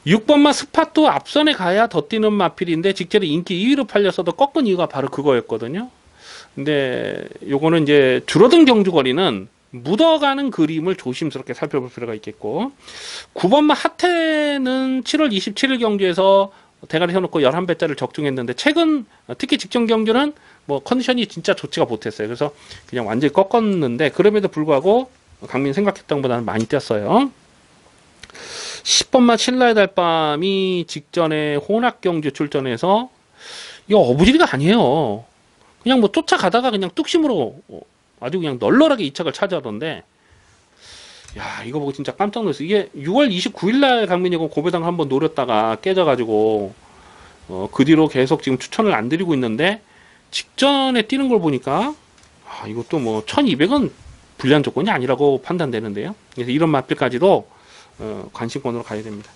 6번마 스팟도 앞선에 가야 더 뛰는 마필인데 직전에 인기 2위로 팔렸어도 꺾은 이유가 바로 그거였거든요. 근데 요거는 이제 줄어든 경주거리는 묻어가는 그림을 조심스럽게 살펴볼 필요가 있겠고, 9번마 하태는 7월 27일 경주에서 대가리 세워놓고 11배짜리를 적중했는데 최근 특히 직전 경주는 뭐 컨디션이 진짜 좋지가 못했어요. 그래서 그냥 완전히 꺾었는데 그럼에도 불구하고 강민 생각했던 것보다는 많이 뛰었어요. 10번마 신라의 달밤이 직전에 혼합경주 출전해서 이거 어부지리가 아니에요. 그냥 뭐 쫓아가다가 그냥 뚝심으로 아주 그냥 널널하게 2착을 차지하던데, 야, 이거 보고 진짜 깜짝 놀랐어요. 이게 6월 29일날 강민이고 고배당 한번 노렸다가 깨져가지고 그 뒤로 계속 지금 추천을 안 드리고 있는데, 직전에 뛰는 걸 보니까 이것도 뭐 1200은 불리한 조건이 아니라고 판단되는데요. 그래서 이런 마필까지도 관심권으로 가야 됩니다.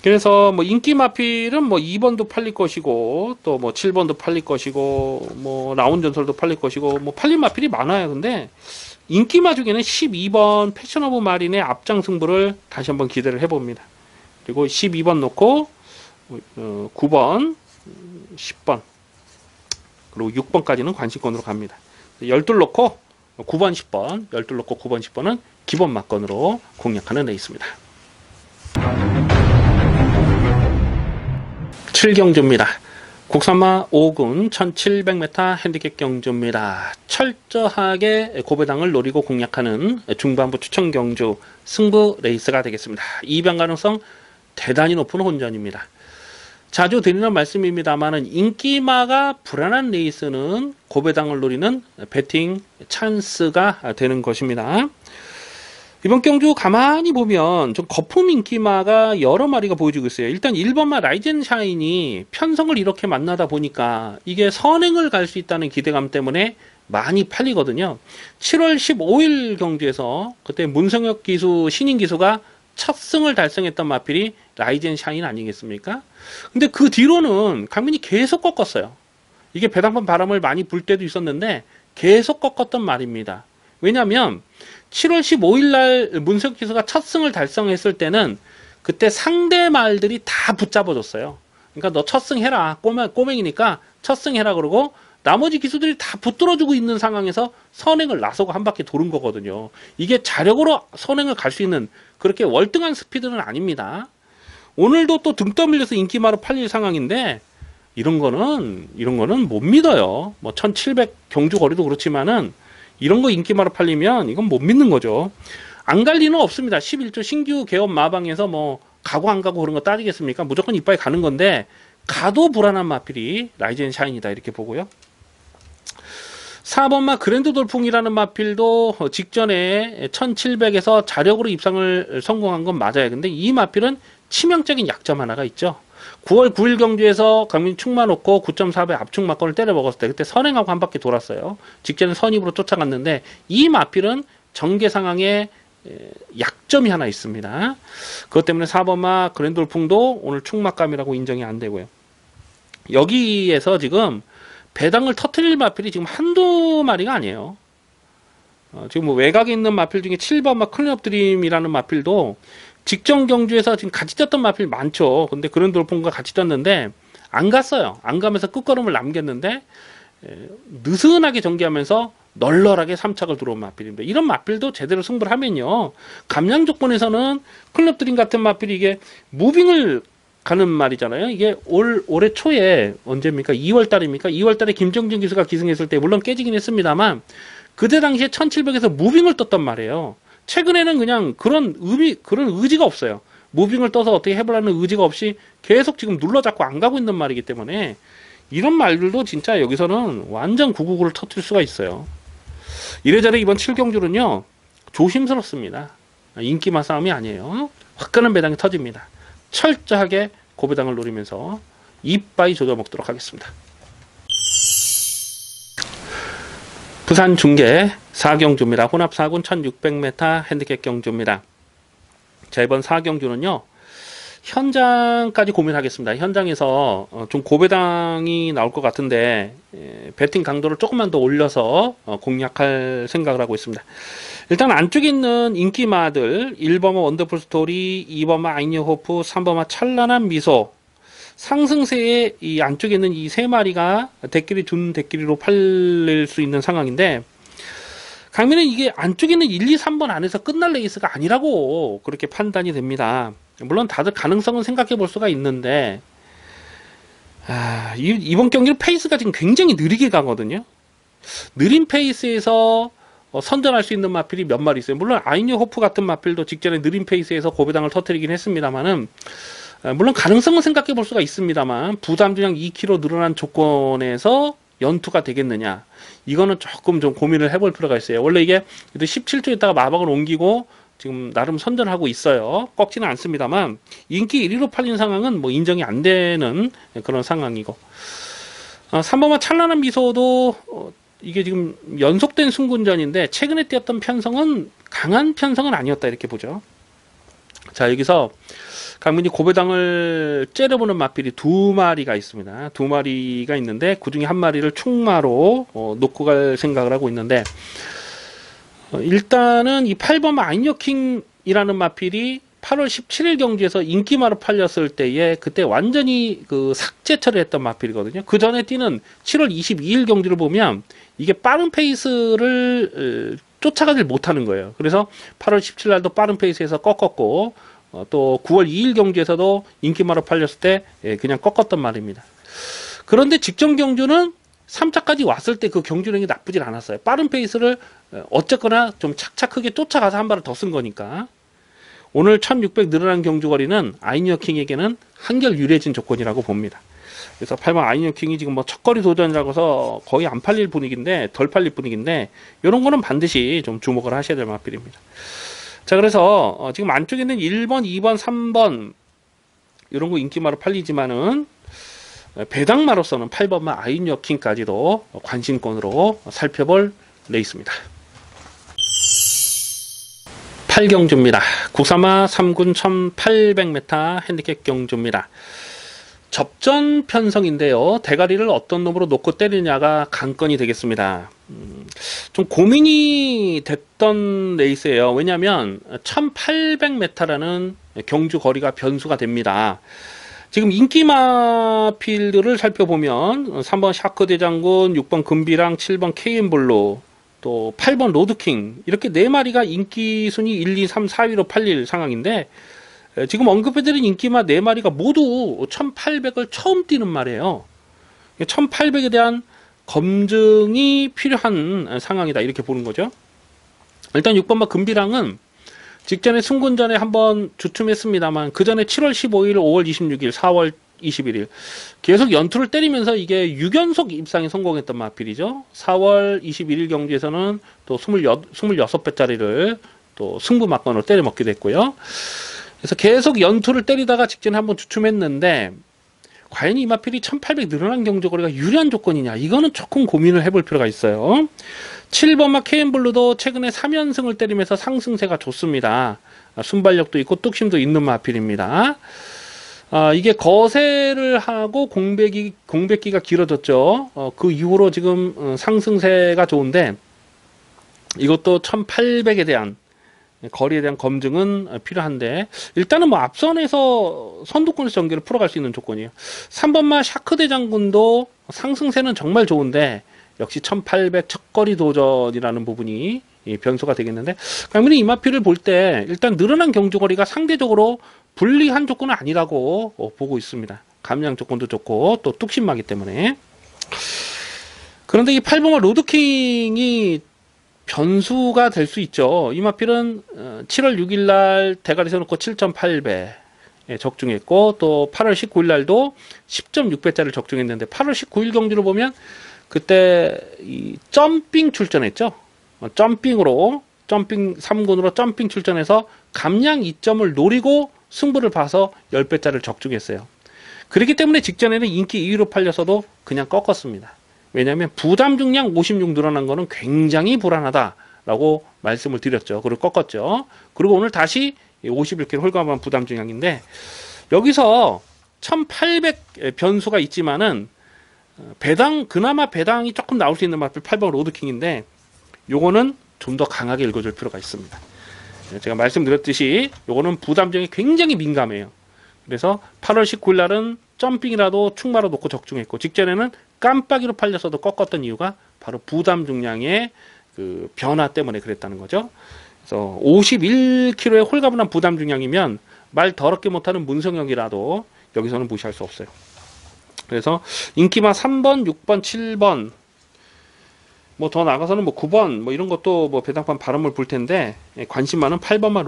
그래서 뭐 인기 마필은 뭐 2번도 팔릴 것이고 또 뭐 7번도 팔릴 것이고 뭐 라운 전설도 팔릴 것이고 뭐 팔릴 마필이 많아요. 근데 인기마 중에는 12번 패션 오브 마린의 앞장 승부를 다시 한번 기대를 해봅니다. 그리고 12번 놓고 9번, 10번 그리고 6번까지는 관심권으로 갑니다. 12 놓고 9번, 10번 12 놓고 9번, 10번은 기본 막건으로 공략하는 레이스입니다. 7경주입니다. 국산마 5군 1700m 핸디캡 경주입니다. 철저하게 고배당을 노리고 공략하는 중반부 추천 경주 승부 레이스가 되겠습니다. 이변 가능성 대단히 높은 혼전입니다. 자주 드리는 말씀입니다만은 인기마가 불안한 레이스는 고배당을 노리는 배팅 찬스가 되는 것입니다. 이번 경주 가만히 보면 좀 거품 인기마가 여러 마리가 보여주고 있어요. 일단 1번마 라이젠 샤인이 편성을 이렇게 만나다 보니까 이게 선행을 갈 수 있다는 기대감 때문에 많이 팔리거든요. 7월 15일 경주에서 그때 문성혁 기수, 신인 기수가 첫 승을 달성했던 마필이 라이젠 샤인 아니겠습니까? 근데 그 뒤로는 강민이 계속 꺾었어요. 이게 배당판 바람을 많이 불 때도 있었는데 계속 꺾었던 말입니다. 왜냐하면 7월 15일 날 문석 기수가 첫 승을 달성했을 때는 그때 상대 말들이 다 붙잡아줬어요. 그러니까 너 첫 승 해라. 꼬맹이니까 첫 승 해라 그러고 나머지 기수들이 다 붙들어주고 있는 상황에서 선행을 나서고 한 바퀴 도는 거거든요. 이게 자력으로 선행을 갈 수 있는 그렇게 월등한 스피드는 아닙니다. 오늘도 또 등 떠밀려서 인기마로 팔릴 상황인데 이런 거는 못 믿어요. 뭐 1700 경주 거리도 그렇지만은 이런 거 인기마로 팔리면 이건 못 믿는 거죠. 안 갈 리는 없습니다. 11조 신규 개업 마방에서 뭐 가고 안 가고 그런 거 따지겠습니까? 무조건 이빨에 가는 건데 가도 불안한 마필이 라이젠 샤인이다 이렇게 보고요. 4번마 그랜드 돌풍이라는 마필도 직전에 1700에서 자력으로 입상을 성공한 건 맞아요. 근데 이 마필은 치명적인 약점 하나가 있죠. 9월 9일 경주에서 강민 축마 놓고 9.4배 압축 막건을 때려 먹었을 때 그때 선행하고 한 바퀴 돌았어요. 직전에 선입으로 쫓아갔는데 이 마필은 전개 상황에 약점이 하나 있습니다. 그것 때문에 4번마 그랜돌풍도 오늘 축막감이라고 인정이 안 되고요. 여기에서 지금 배당을 터트릴 마필이 지금 한두 마리가 아니에요. 지금 뭐 외곽에 있는 마필 중에 7번마 클린업 드림이라는 마필도 직전 경주에서 지금 같이 뛰었던 마필 많죠. 근데 그런 돌풍과 같이 뛰었는데 안 갔어요. 안 가면서 끝걸음을 남겼는데 느슨하게 전개하면서 널널하게 3착을 들어온 마필입니다. 이런 마필도 제대로 승부를 하면요. 감량 조건에서는 클럽 드림 같은 마필이 이게 무빙을 가는 말이잖아요. 이게 올해 초에 언제입니까? 2월 달입니까? 2월 달에 김정진 기수가 기승했을 때 물론 깨지긴 했습니다만 그때 당시에 1700에서 무빙을 떴단 말이에요. 최근에는 그냥 그런 의지가 없어요. 무빙을 떠서 어떻게 해보려는 의지가 없이 계속 지금 눌러잡고 안 가고 있는 말이기 때문에 이런 말들도 진짜 여기서는 완전 999를 터뜨릴 수가 있어요. 이래저래 이번 7경주는요 조심스럽습니다. 인기만 싸움이 아니에요. 화끈한 배당이 터집니다. 철저하게 고배당을 노리면서 이빠이 조져먹도록 하겠습니다. 부산 중계 4경주입니다. 혼합 4군 1600m 핸디캡 경주입니다. 자, 이번 4경주는요 현장까지 고민하겠습니다. 현장에서 좀 고배당이 나올 것 같은데 배팅 강도를 조금만 더 올려서 공략할 생각을 하고 있습니다. 일단 안쪽에 있는 인기마들 1번마 원더풀 스토리, 2번마 아이니호프, 3번마 찬란한 미소 상승세에 이 안쪽에 있는 이 세 마리가 대끼리 준 대끼리로 팔릴 수 있는 상황인데 강민은 이게 안쪽에 있는 1, 2, 3번 안에서 끝날 레이스가 아니라고 그렇게 판단이 됩니다. 물론 다들 가능성은 생각해 볼 수가 있는데 이번 경기는 페이스가 지금 굉장히 느리게 가거든요. 느린 페이스에서 선전할 수 있는 마필이 몇 마리 있어요. 물론 아이니 호프 같은 마필도 직전에 느린 페이스에서 고배당을 터뜨리긴 했습니다만은 물론 가능성은 생각해 볼 수가 있습니다만 부담주량 2kg 늘어난 조건에서 연투가 되겠느냐 이거는 조금 좀 고민을 해볼 필요가 있어요. 원래 이게 17초 있다가 마박을 옮기고 지금 나름 선전하고 있어요. 꺾지는 않습니다만 인기 1위로 팔린 상황은 뭐 인정이 안 되는 그런 상황이고 3번마 찬란한 미소도 이게 지금 연속된 승군전인데 최근에 뛰었던 편성은 강한 편성은 아니었다 이렇게 보죠. 자, 여기서 강민이 고배당을 째려보는 마필이 두 마리가 있습니다. 두 마리가 있는데 그 중에 한 마리를 충마로 놓고 갈 생각을 하고 있는데, 일단은 이 8번 아인여킹이라는 마필이 8월 17일 경주에서 인기마로 팔렸을 때에 그때 완전히 그 삭제 처리했던 마필이거든요. 그 전에 뛰는 7월 22일 경주를 보면 이게 빠른 페이스를 쫓아가질 못하는 거예요. 그래서 8월 17일 날도 빠른 페이스에서 꺾었고, 또 9월 2일 경주에서도 인기마로 팔렸을 때 그냥 꺾었단 말입니다. 그런데 직전 경주는 3차까지 왔을 때 그 경주력이 나쁘질 않았어요. 빠른 페이스를 어쨌거나 좀 착착하게 쫓아가서 한 발을 더 쓴 거니까. 오늘 1600 늘어난 경주거리는 아인여킹에게는 한결 유리해진 조건이라고 봅니다. 그래서 8번 아인여킹이 지금 뭐 첫거리 도전이라고 해서 거의 안 팔릴 분위기인데, 덜 팔릴 분위기인데, 이런 거는 반드시 좀 주목을 하셔야 될 마필입니다. 자, 그래서 지금 안쪽에 있는 1번, 2번, 3번 이런 거 인기마로 팔리지만은 배당마로서는 8번마 아인여킹까지도 관심권으로 살펴볼 레이스입니다. 8경주입니다. 국사마 3군 1800m 핸디캡 경주입니다. 접전 편성인데요. 대가리를 어떤 놈으로 놓고 때리냐가 관건이 되겠습니다. 좀 고민이 됐던 레이스예요. 왜냐하면 1800m라는 경주 거리가 변수가 됩니다. 지금 인기마 필드를 살펴보면 3번 샤크 대장군, 6번 금비랑, 7번 KM블루, 또 8번 로드킹, 이렇게 4마리가 인기 순위 1, 2, 3, 4위로 팔릴 상황인데, 지금 언급해드린 인기마 4마리가 모두 1800을 처음 뛰는 말이에요. 1800에 대한 검증이 필요한 상황이다, 이렇게 보는 거죠. 일단 6번마 금비랑은 직전에 승군전에 한번 주춤했습니다만, 그 전에 7월 15일, 5월 26일, 4월 21일 계속 연투를 때리면서 이게 6연속 입상에 성공했던 마필이죠. 4월 21일 경기에서는 또 26배짜리를 또 승부 막건으로 때려 먹기도 했고요. 그래서 계속 연투를 때리다가 직전에 한번 주춤했는데, 과연 이 마필이 1800 늘어난 경주거리가 유리한 조건이냐, 이거는 조금 고민을 해볼 필요가 있어요. 7번마 KM블루도 최근에 3연승을 때리면서 상승세가 좋습니다. 순발력도 있고 뚝심도 있는 마필입니다. 이게 거세를 하고 공백기가 길어졌죠. 그 이후로 지금 상승세가 좋은데, 이것도 1800에 대한 거리에 대한 검증은 필요한데, 일단은 뭐 앞선에서 선두권에서 전개를 풀어갈 수 있는 조건이에요. 3번마 샤크 대장군도 상승세는 정말 좋은데 역시 1800 첫거리 도전이라는 부분이 변수가 되겠는데, 강민이 이 마필을 볼 때 일단 늘어난 경주거리가 상대적으로 불리한 조건은 아니라고 보고 있습니다. 감량 조건도 좋고 또 뚝심마기 때문에. 그런데 이 8번마 로드킹이 변수가 될 수 있죠. 이 마필은 7월 6일 날 대가리 세워놓고 7.8배 적중했고, 또 8월 19일 날도 10.6배짜리를 적중했는데, 8월 19일 경주를 보면 그때 이 점핑 출전했죠. 점핑 3군으로 점핑 출전해서 감량 2점을 노리고 승부를 봐서 10배짜리를 적중했어요. 그렇기 때문에 직전에는 인기 2위로 팔려서도 그냥 꺾었습니다. 왜냐하면 부담 중량 56 늘어난 거는 굉장히 불안하다라고 말씀을 드렸죠. 그리고 꺾었죠. 그리고 오늘 다시 51kg 홀가분한 부담 중량인데, 여기서 1800 변수가 있지만은 그나마 배당이 조금 나올 수 있는 마필 8번 로드킹인데, 요거는 좀 더 강하게 읽어줄 필요가 있습니다. 제가 말씀드렸듯이 요거는 부담중에 굉장히 민감해요. 그래서 8월 19일 날은 점핑이라도 충마로 놓고 적중했고, 직전에는 깜빡이로 팔려서도 꺾었던 이유가 바로 부담 중량의 그 변화 때문에 그랬다는 거죠. 그래서 51kg의 홀가분한 부담 중량이면 말 더럽게 못하는 문성혁이라도 여기서는 무시할 수 없어요. 그래서 인기마 3번, 6번, 7번, 뭐 더 나가서는 뭐 9번 뭐 이런 것도 뭐 배당판 발음을 볼 텐데, 관심 많은 8번마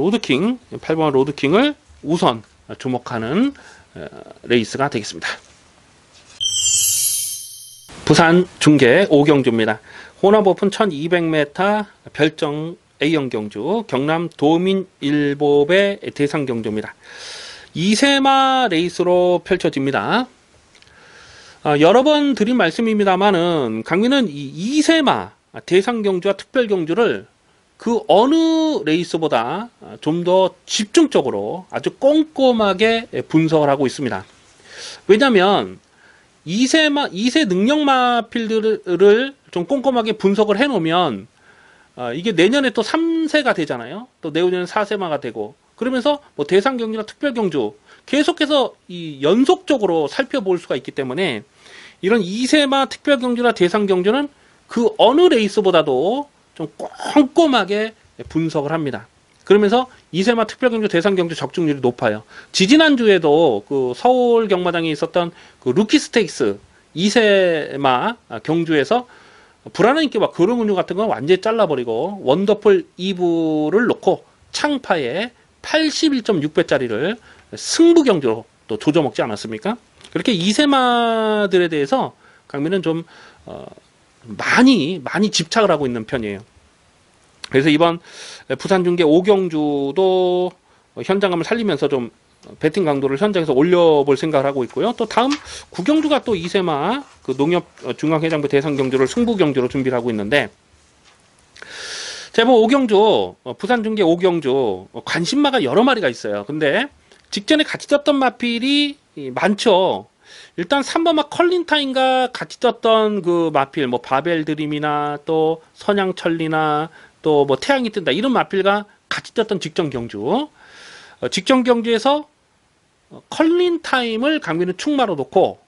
로드킹을 우선 주목하는 레이스가 되겠습니다. 부산 중계 5경주입니다. 혼합 오픈 1200m 별정 A형 경주, 경남 도민일보배 대상 경주입니다. 2세마 레이스로 펼쳐집니다. 여러 번 드린 말씀입니다만은, 강민은 이 2세마 대상 경주와 특별 경주를 그 어느 레이스보다 좀 더 집중적으로 아주 꼼꼼하게 분석을 하고 있습니다. 왜냐하면 2세 능력 마필들을 좀 꼼꼼하게 분석을 해 놓으면 이게 내년에 또 3세가 되잖아요. 또 내후년에 4세마가 되고, 그러면서 뭐 대상 경주나 특별 경주 계속해서 이 연속적으로 살펴볼 수가 있기 때문에 이런 2세마 특별 경주나 대상 경주는 그 어느 레이스보다도 좀 꼼꼼하게 분석을 합니다. 그러면서 2세마 특별 경주, 대상 경주 적중률이 높아요. 지지난주에도 그 서울 경마장에 있었던 그 루키 스테이크스 2세마 경주에서 불안한 인기와 그릉은유 같은 건 완전히 잘라버리고 원더풀 2부를 놓고 창파에 81.6배짜리를 승부 경주로 또 조져먹지 않았습니까? 그렇게 2세마들에 대해서 강민은 좀 많이 집착을 하고 있는 편이에요. 그래서 이번 부산중계 5경주도 현장감을 살리면서 좀 배팅 강도를 현장에서 올려볼 생각을 하고 있고요. 또 다음 9경주가 또 2세마 그 농협 중앙회장부 대상 경주를 승부 경주로 준비를 하고 있는데, 제목 5경주 부산중계 5경주 관심마가 여러 마리가 있어요. 근데 직전에 같이 떴던 마필이 많죠. 일단 3번마 컬린타인과 같이 떴던 그 마필, 뭐 바벨 드림이나 또 선양천리나 또 뭐 태양이 뜬다 이런 마필과 같이 떴던 직전 경주, 직전 경주에서 컬린타임을 강민은 축마로 놓고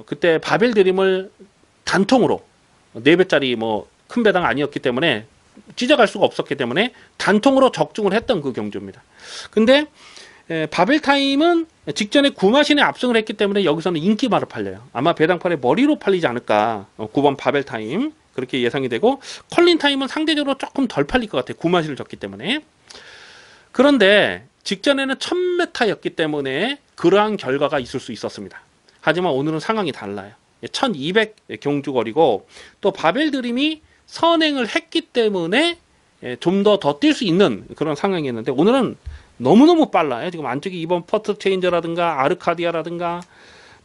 그때 바벨 드림을 단통으로 4배짜리 뭐 큰 배당 아니었기 때문에 찢어갈 수가 없었기 때문에 단통으로 적중을 했던 그 경주입니다. 근데 바벨타임은 직전에 구마신에 압승을 했기 때문에 여기서는 인기마로 팔려요. 아마 배당판에 머리로 팔리지 않을까. 9번 바벨타임 그렇게 예상이 되고, 컬린타임은 상대적으로 조금 덜 팔릴 것 같아요. 구마신을 졌기 때문에. 그런데 직전에는 1000m였기 때문에 그러한 결과가 있을 수 있었습니다. 하지만 오늘은 상황이 달라요. 1200 경주거리고 또 바벨 드림이 선행을 했기 때문에 좀 더 뛸 수 있는 그런 상황이었는데, 오늘은 너무너무 빨라요. 지금 안쪽에 이번 퍼트 체인저라든가 아르카디아라든가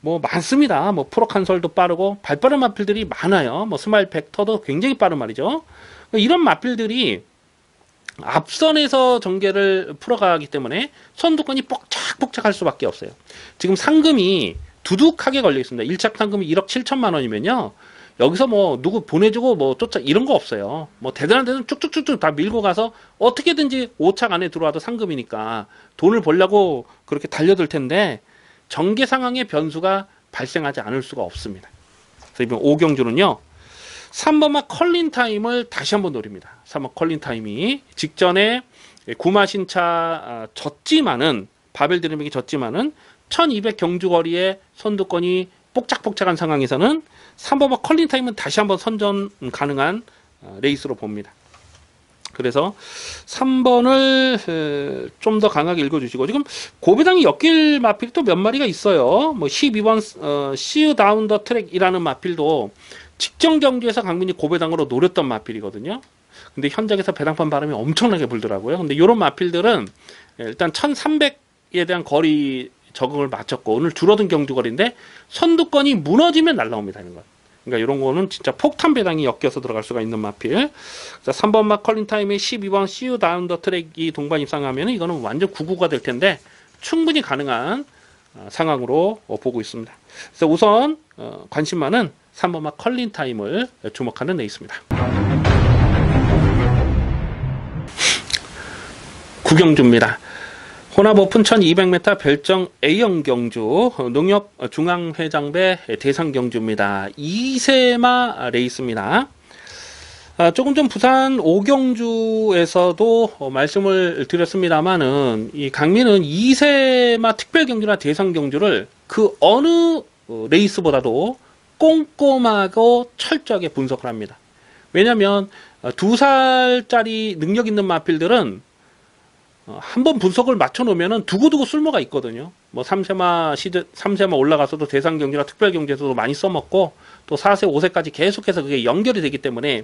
뭐 많습니다. 뭐 프로칸솔도 빠르고 발빠른 마필들이 많아요. 뭐 스마일 벡터도 굉장히 빠른 말이죠. 이런 마필들이 앞선에서 전개를 풀어가기 때문에 선두권이 뻑짝뻑짝할 수밖에 없어요. 지금 상금이 두둑하게 걸려 있습니다. 1착 상금이 1억 7천만 원이면요. 여기서 뭐 누구 보내주고 뭐 쫓아 이런 거 없어요. 뭐 대단한 데는 쭉쭉쭉쭉 다 밀고 가서 어떻게든지 5착 안에 들어와도 상금이니까 돈을 벌려고 그렇게 달려들 텐데 전개 상황의 변수가 발생하지 않을 수가 없습니다. 그래서 이번 5경주는요. 3번마 컬린타임을 다시 한번 노립니다. 3번 컬린타임이 직전에 구마신차 졌지만은 바벨 드림에게 졌지만은 1200 경주거리의 선두권이 뽁짝뽁짝한 상황에서는 3번마 컬린타임은 다시 한번 선전 가능한 레이스로 봅니다. 그래서 3번을 좀 더 강하게 읽어주시고, 지금 고배당이 엮일 마필이 또 몇 마리가 있어요. 뭐 12번 See You Down the Track이라는 마필도 직전 경주에서 강민이 고배당으로 노렸던 마필이거든요. 근데 현장에서 배당판 바람이 엄청나게 불더라고요. 근데 이런 마필들은 일단 1300에 대한 거리 적응을 마쳤고 오늘 줄어든 경주거리인데 선두권이 무너지면 날라옵니다. 이런 것. 그러니까 이런 거는 진짜 폭탄 배당이 엮여서 들어갈 수가 있는 마필. 자, 3번 마 컬린타임의 12번 See You Down the Track이 동반 입상하면 이거는 완전 9구가 될 텐데 충분히 가능한 상황으로 보고 있습니다. 그래서 우선 관심만은 3번 마 컬린타임을 주목하는 레이스입니다. 9경주입니다. 혼합 오픈 1200m 별정 A형 경주 농협 중앙회장배 대상 경주입니다. 2세마 레이스입니다. 조금 전 부산 5경주에서도 말씀을 드렸습니다만은 이 강민은 2세마 특별 경주나 대상 경주를 그 어느 레이스보다도 꼼꼼하고 철저하게 분석을 합니다. 왜냐하면 2살짜리 능력 있는 마필들은 한번 분석을 맞춰놓으면 두고두고 쓸모가 있거든요. 뭐 3세마 올라가서도 대상 경기나 특별 경기에서도 많이 써먹고 또 4세, 5세까지 계속해서 그게 연결이 되기 때문에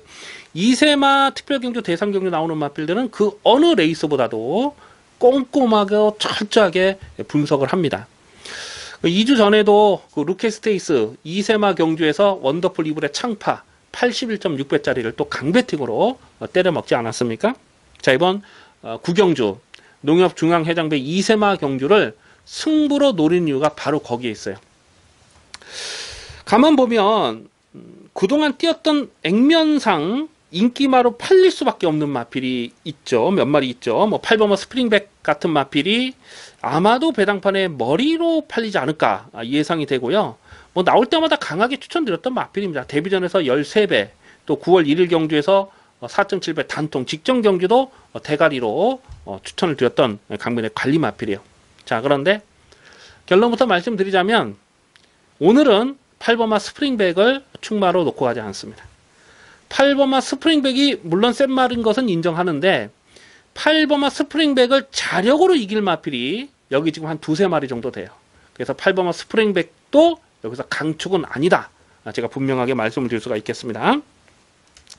2세마 특별 경주, 대상 경주 나오는 마필들은 그 어느 레이스보다도 꼼꼼하고 철저하게 분석을 합니다. 2주 전에도 그 루케 스테이스 2세마 경주에서 원더풀 이블의 창파 81.6배짜리를 또 강배팅으로 때려 먹지 않았습니까? 자, 이번 구경주 농협중앙회장배 이세마 경주를 승부로 노린 이유가 바로 거기에 있어요. 가만 보면 그동안 뛰었던 액면상 인기마로 팔릴 수밖에 없는 마필이 있죠. 몇 마리 있죠. 뭐 8번마 스프링백 같은 마필이 아마도 배당판에 머리로 팔리지 않을까 예상이 되고요. 뭐 나올 때마다 강하게 추천드렸던 마필입니다. 데뷔전에서 13배, 또 9월 1일 경주에서 4.7배 단통 직전 경주도 대가리로 추천을 드렸던 강변의 관리 마필이에요. 자, 그런데 결론부터 말씀드리자면 오늘은 8번마 스프링백을 충마로 놓고 가지 않습니다. 8번마 스프링백이 물론 센 말인 것은 인정하는데 8번마 스프링백을 자력으로 이길 마필이 여기 지금 한 두세 마리 정도 돼요. 그래서 8번마 스프링백도 여기서 강축은 아니다. 제가 분명하게 말씀을 드릴 수가 있겠습니다.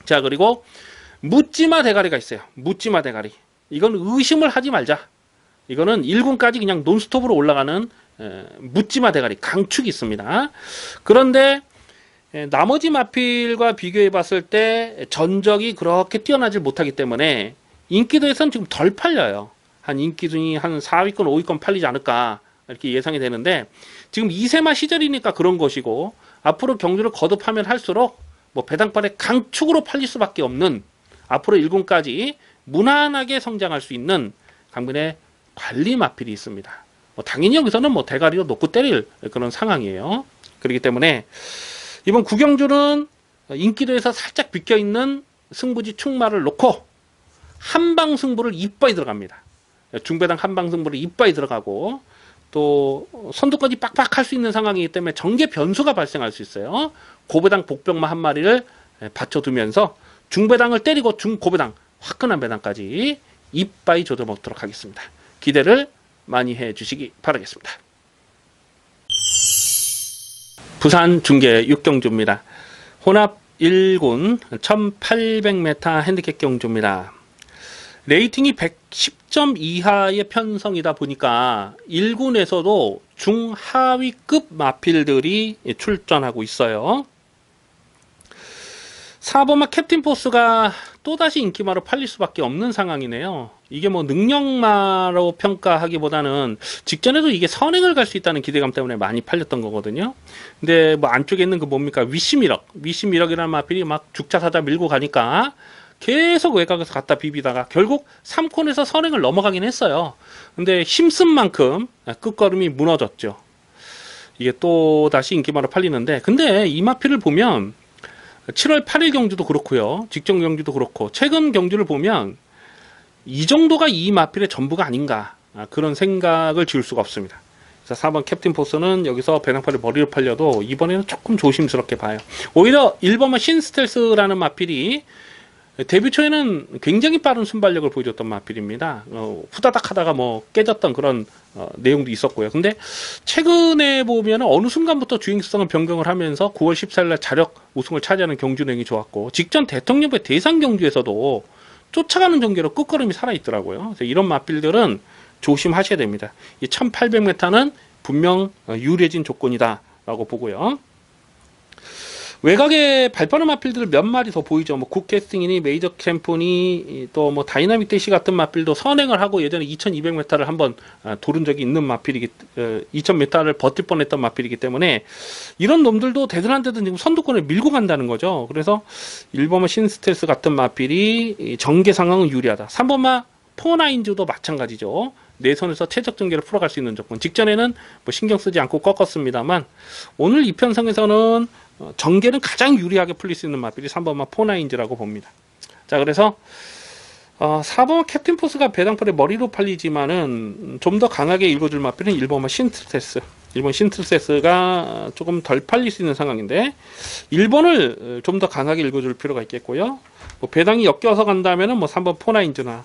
자, 그리고 묻지마 대가리가 있어요. 묻지마 대가리. 이건 의심을 하지 말자. 이거는 1군까지 그냥 논스톱으로 올라가는 묻지마 대가리 강축이 있습니다. 그런데 나머지 마필과 비교해 봤을 때 전적이 그렇게 뛰어나지 못하기 때문에 인기도에서는 지금 덜 팔려요. 한 인기순위 한 4위권 5위권 팔리지 않을까 이렇게 예상이 되는데 지금 이세마 시절이니까 그런 것이고 앞으로 경주를 거듭하면 할수록 뭐 배당판에 강축으로 팔릴 수밖에 없는 앞으로 1군까지 무난하게 성장할 수 있는 강변의 관리 마필이 있습니다. 뭐 당연히 여기서는 뭐 대가리로 놓고 때릴 그런 상황이에요. 그렇기 때문에 이번 구경주는 인기도에서 살짝 비껴있는 승부지 충마를 놓고 한방 승부를 이빠이 들어갑니다. 중배당 한방 승부를 이빠이 들어가고 또 선두까지 빡빡할 수 있는 상황이기 때문에 전개 변수가 발생할 수 있어요. 고배당 복병마 한 마리를 받쳐두면서 중배당을 때리고 중고배당 화끈한 배당까지 이빠이 조져 먹도록 하겠습니다. 기대를 많이 해주시기 바라겠습니다. 부산 중계 6경주입니다. 혼합 1군 1800m 핸디캡 경주입니다. 레이팅이 110점 이하의 편성이다 보니까 1군에서도 중하위급 마필들이 출전하고 있어요. 4번마 캡틴 포스가 또다시 인기마로 팔릴 수밖에 없는 상황이네요. 이게 뭐 능력마로 평가하기보다는 직전에도 이게 선행을 갈 수 있다는 기대감 때문에 많이 팔렸던 거거든요. 근데 뭐 안쪽에 있는 그 뭡니까 위시미럭이라는 마필이 막 죽자사자 밀고 가니까 계속 외곽에서 갖다 비비다가 결국 3콘에서 선행을 넘어가긴 했어요. 근데 힘쓴 만큼 끝걸음이 무너졌죠. 이게 또 다시 인기마로 팔리는데 근데 이 마필을 보면 7월 8일 경주도 그렇고요. 직전 경주도 그렇고 최근 경주를 보면 이 정도가 이 마필의 전부가 아닌가 그런 생각을 지울 수가 없습니다. 그래서 4번 캡틴 포스는 여기서 배낭팔을 머리로 팔려도 이번에는 조금 조심스럽게 봐요. 오히려 1번만 신스텔스라는 마필이 데뷔 초에는 굉장히 빠른 순발력을 보여줬던 마필입니다. 후다닥 하다가 뭐 깨졌던 그런 내용도 있었고요. 근데 최근에 보면 어느 순간부터 주행성을 변경을 하면서 9월 14일날 자력 우승을 차지하는 경주 내용이 좋았고 직전 대통령배 대상 경주에서도 쫓아가는 전개로 끝걸음이 살아있더라고요. 그래서 이런 마필들은 조심하셔야 됩니다. 이 1800m는 분명 유리해진 조건이다 라고 보고요. 외곽에 발빠른 마필들 몇 마리 더 보이죠. 뭐 굿캐스팅이니 메이저 캠프니 또 뭐 다이나믹 대시 같은 마필도 선행을 하고 예전에 2200m를 한번 도른 적이 있는 마필이기 2000m를 버틸 뻔했던 마필이기 때문에 이런 놈들도 되든 안 되든 지금 선두권을 밀고 간다는 거죠. 그래서 1번마 신스텔스 같은 마필이 전개 상황은 유리하다. 3번마 포나인즈도 마찬가지죠. 내 손에서 최적 전개를 풀어갈 수 있는 조건. 직전에는 뭐 신경 쓰지 않고 꺾었습니다만 오늘 이 편성에서는 전개는 가장 유리하게 풀릴 수 있는 마필이 3번마 포나인즈라고 봅니다. 자, 그래서 4번마 캡틴 포스가 배당팔에 머리로 팔리지만은 좀 더 강하게 읽어줄 마필은 1번마 신트레스. 1번 신트레스가 조금 덜 팔릴 수 있는 상황인데 1번을 좀 더 강하게 읽어줄 필요가 있겠고요. 뭐 배당이 엮여서 간다면은 뭐 3번 포나인즈나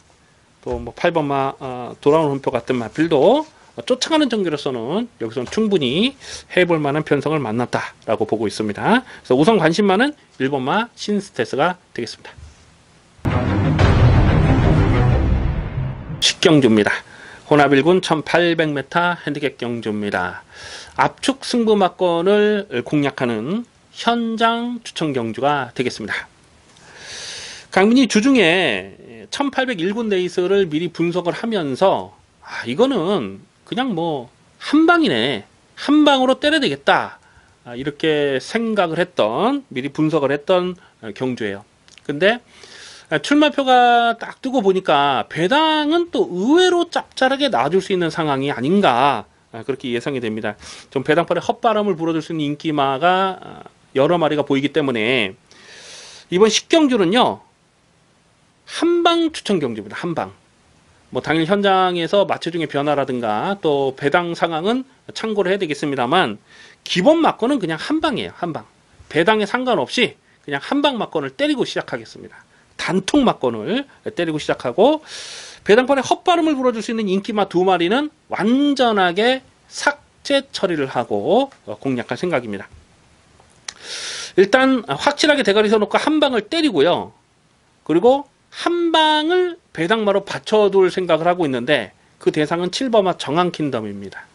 또 뭐 8번마 돌아오는 홈표 같은 마필도 쫓아가는 전개로서는 여기서는 충분히 해볼 만한 편성을 만났다라고 보고 있습니다. 그래서 우선 관심만은 1번마 신스테스가 되겠습니다. 10경주입니다. 혼합 1군 1800m 핸디캡 경주입니다. 압축 승부 막건을 공략하는 현장 추천 경주가 되겠습니다. 강민이 주중에 1801군 레이스를 미리 분석을 하면서 이거는 그냥 뭐 한방이네, 한방으로 때려야 되겠다, 이렇게 생각을 했던, 미리 분석을 했던 경주예요. 근데 출마표가 딱 뜨고 보니까 배당은 또 의외로 짭짤하게 나와줄 수 있는 상황이 아닌가, 그렇게 예상이 됩니다. 좀 배당판에 헛바람을 불어줄 수 있는 인기마가 여러 마리가 보이기 때문에 이번 10경주는요 한방 추천 경주입니다. 한방. 뭐 당일 현장에서 마체 중의 변화라든가 또 배당 상황은 참고를 해야 되겠습니다만, 기본 막건은 그냥 한방이에요. 한방. 배당에 상관없이 그냥 한방 막건을 때리고 시작하겠습니다. 단통 막건을 때리고 시작하고, 배당판에 헛바람을 불어줄 수 있는 인기마 2마리는 완전하게 삭제 처리를 하고 공략할 생각입니다. 일단 확실하게 대가리 서놓고 한방을 때리고요. 그리고 한방을 배당마로 받쳐둘 생각을 하고 있는데, 그 대상은 7범아 정한킹덤입니다.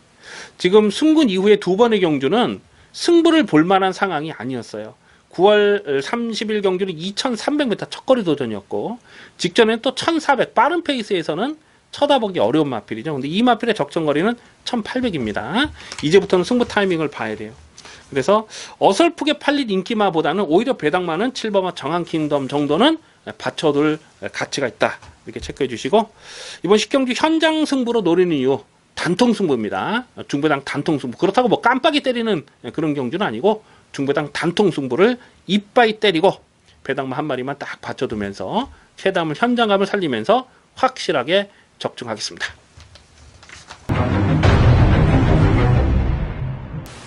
지금 승군 이후에 두 번의 경주는 승부를 볼만한 상황이 아니었어요. 9월 30일 경주는 2300m 첫거리 도전이었고, 직전엔 또 1400 빠른 페이스에서는 쳐다보기 어려운 마필이죠. 근데 이 마필의 적정거리는 1800입니다. 이제부터는 승부 타이밍을 봐야 돼요. 그래서 어설프게 팔린 인기마보다는 오히려 배당마는 7범아 정한킹덤 정도는 받쳐둘 가치가 있다, 이렇게 체크해 주시고, 이번 10경주 현장 승부로 노리는 이유 단통 승부입니다. 중배당 단통 승부. 그렇다고 뭐 깜빡이 때리는 그런 경주는 아니고, 중배당 단통 승부를 이빠이 때리고 배당마 한 마리만 딱 받쳐두면서 체담을, 현장감을 살리면서 확실하게 적중하겠습니다.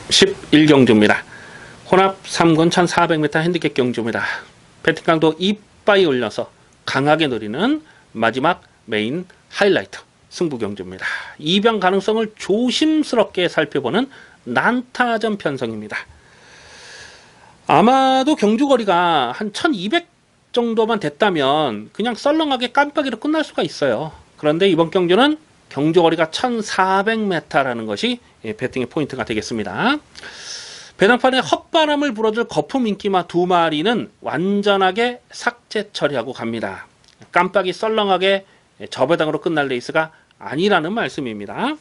11경주입니다. 혼합 3군 1400m 핸디캡 경주입니다. 배팅강도 이빠이 올려서 강하게 노리는 마지막 메인 하이라이트 승부 경주입니다. 이변 가능성을 조심스럽게 살펴보는 난타전 편성입니다. 아마도 경주거리가 한 1200 정도만 됐다면 그냥 썰렁하게 깜빡이로 끝날 수가 있어요. 그런데 이번 경주는 경주거리가 1400m라는 것이 배팅의 포인트가 되겠습니다. 배당판에 헛바람을 불어줄 거품 인기마 2마리는 완전하게 삭제 처리하고 갑니다. 깜빡이 썰렁하게 저배당으로 끝날 레이스가 아니라는 말씀입니다.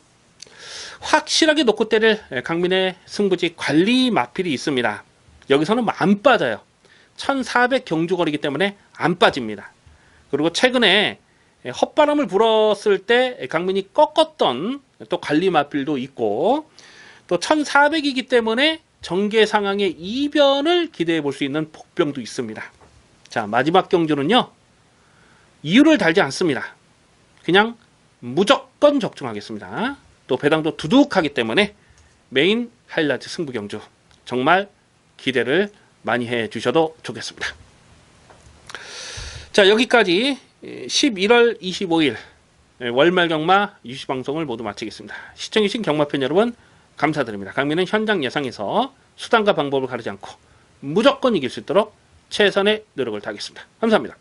확실하게 놓고 때릴 강민의 승부지 관리 마필이 있습니다. 여기서는 안 빠져요. 1400 경주거리이기 때문에 안 빠집니다. 그리고 최근에 헛바람을 불었을 때 강민이 꺾었던 또 관리 마필도 있고, 또 1400이기 때문에 전개 상황의 이변을 기대해 볼 수 있는 복병도 있습니다. 자, 마지막 경주는요, 이유를 달지 않습니다. 그냥 무조건 적중하겠습니다. 또 배당도 두둑하기 때문에 메인 하이라이트 승부 경주 정말 기대를 많이 해 주셔도 좋겠습니다. 자, 여기까지 11월 25일 월말 경마 유시방송을 모두 마치겠습니다. 시청해주신 경마팬 여러분 감사드립니다. 강민은 현장 예상에서 수단과 방법을 가리지 않고 무조건 이길 수 있도록 최선의 노력을 다하겠습니다. 감사합니다.